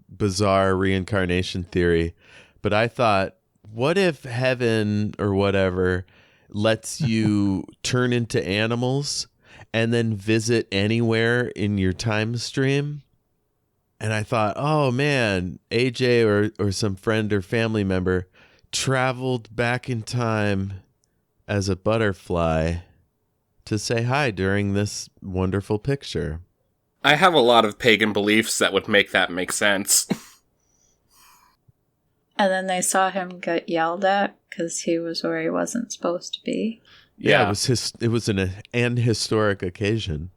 bizarre reincarnation theory, but I thought, what if heaven or whatever lets you turn into animals and then visit anywhere in your time stream? And I thought, oh man, AJ or some friend or family member traveled back in time as a butterfly to say hi during this wonderful picture. I have a lot of pagan beliefs that would make that make sense. And then they saw him get yelled at because he was where he wasn't supposed to be. Yeah, Yeah. it was an historic occasion.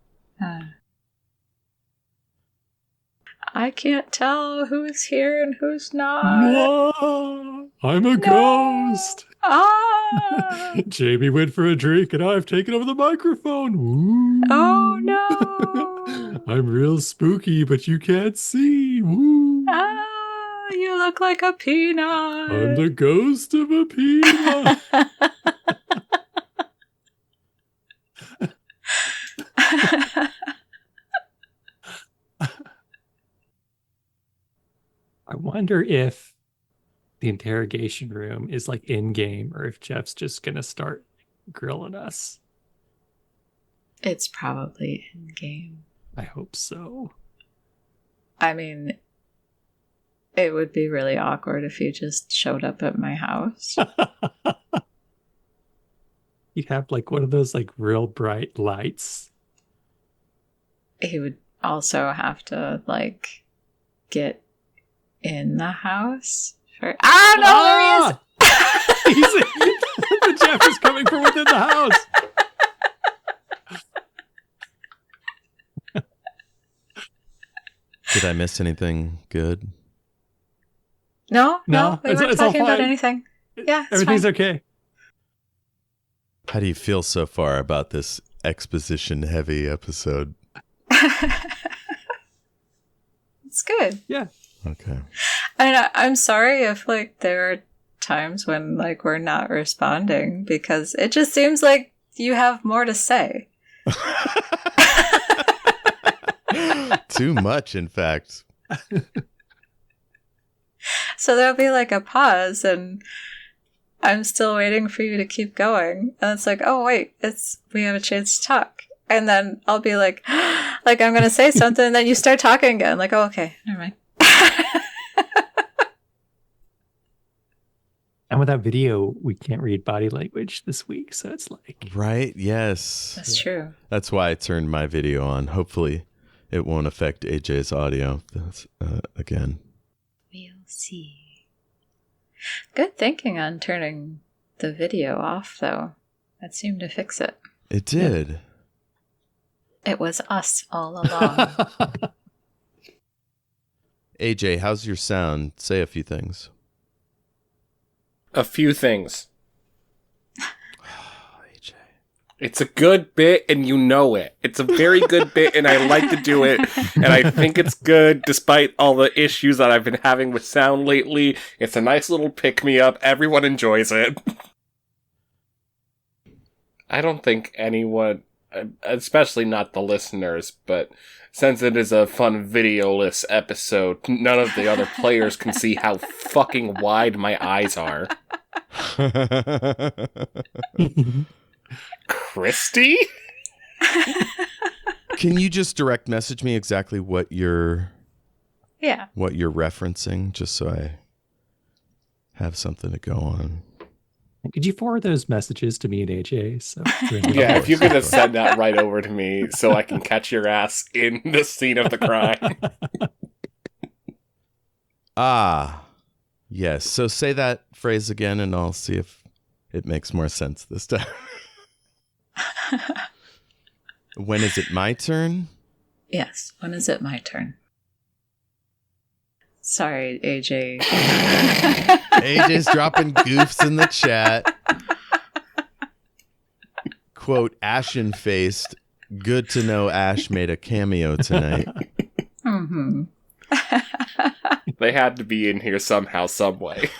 I can't tell who's here and who's not. Whoa, I'm a ghost. Ah! Jayme went for a drink and I've taken over the microphone. Woo. Oh no! I'm real spooky, but you can't see. Woo. Ah, you look like a peanut. I'm the ghost of a peanut. I wonder if the interrogation room is like in game or if Jeff's just gonna start grilling us. It's probably in game. I hope so. I mean, it would be really awkward if you just showed up at my house. You'd have like one of those like real bright lights. He would also have to like get in the house for. Ah, no, there he is. The Jeff is coming from within the house. Did I miss anything good? No, No, we it's weren't all talking about fine. anything. Yeah, it's Everything's fine. okay. How do you feel so far about this exposition heavy episode? It's good. Yeah. Okay. And I'm sorry if like there are times when like we're not responding because it just seems like you have more to say. Too much, in fact. So there'll be like a pause and I'm still waiting for you to keep going. And it's like, oh wait, we have a chance to talk. And then I'll be like I'm gonna say something, and then you start talking again. Like, oh okay, never mind. And with that video, we can't read body language this week, so it's like Right? Yes. That's true. That's why I turned my video on. Hopefully, it won't affect AJ's audio again. We'll see. Good thinking on turning the video off, though. That seemed to fix it. It did. It was us all along. AJ, how's your sound? Say a few things. A few things. AJ. It's a good bit, and you know it. It's a very good bit, and I like to do it, and I think it's good despite all the issues that I've been having with sound lately. It's a nice little pick-me-up. Everyone enjoys it. I don't think anyone, especially not the listeners, but since it is a fun video-less episode, none of the other players can see how fucking wide my eyes are. Kristy? Can you just direct message me exactly what you're Yeah. referencing, just so I have something to go on? could you forward those messages to me and AJ? So Yeah, if you course. could just send that right over to me so I can catch your ass in the scene of the crime. Ah, yes. So say that phrase again, and I'll see if it makes more sense this time. When is it my turn? Yes. When is it my turn? Sorry, AJ. AJ's dropping goofs in the chat. Quote, ashen-faced. Good to know Ash made a cameo tonight. They had to be in here somehow, some way.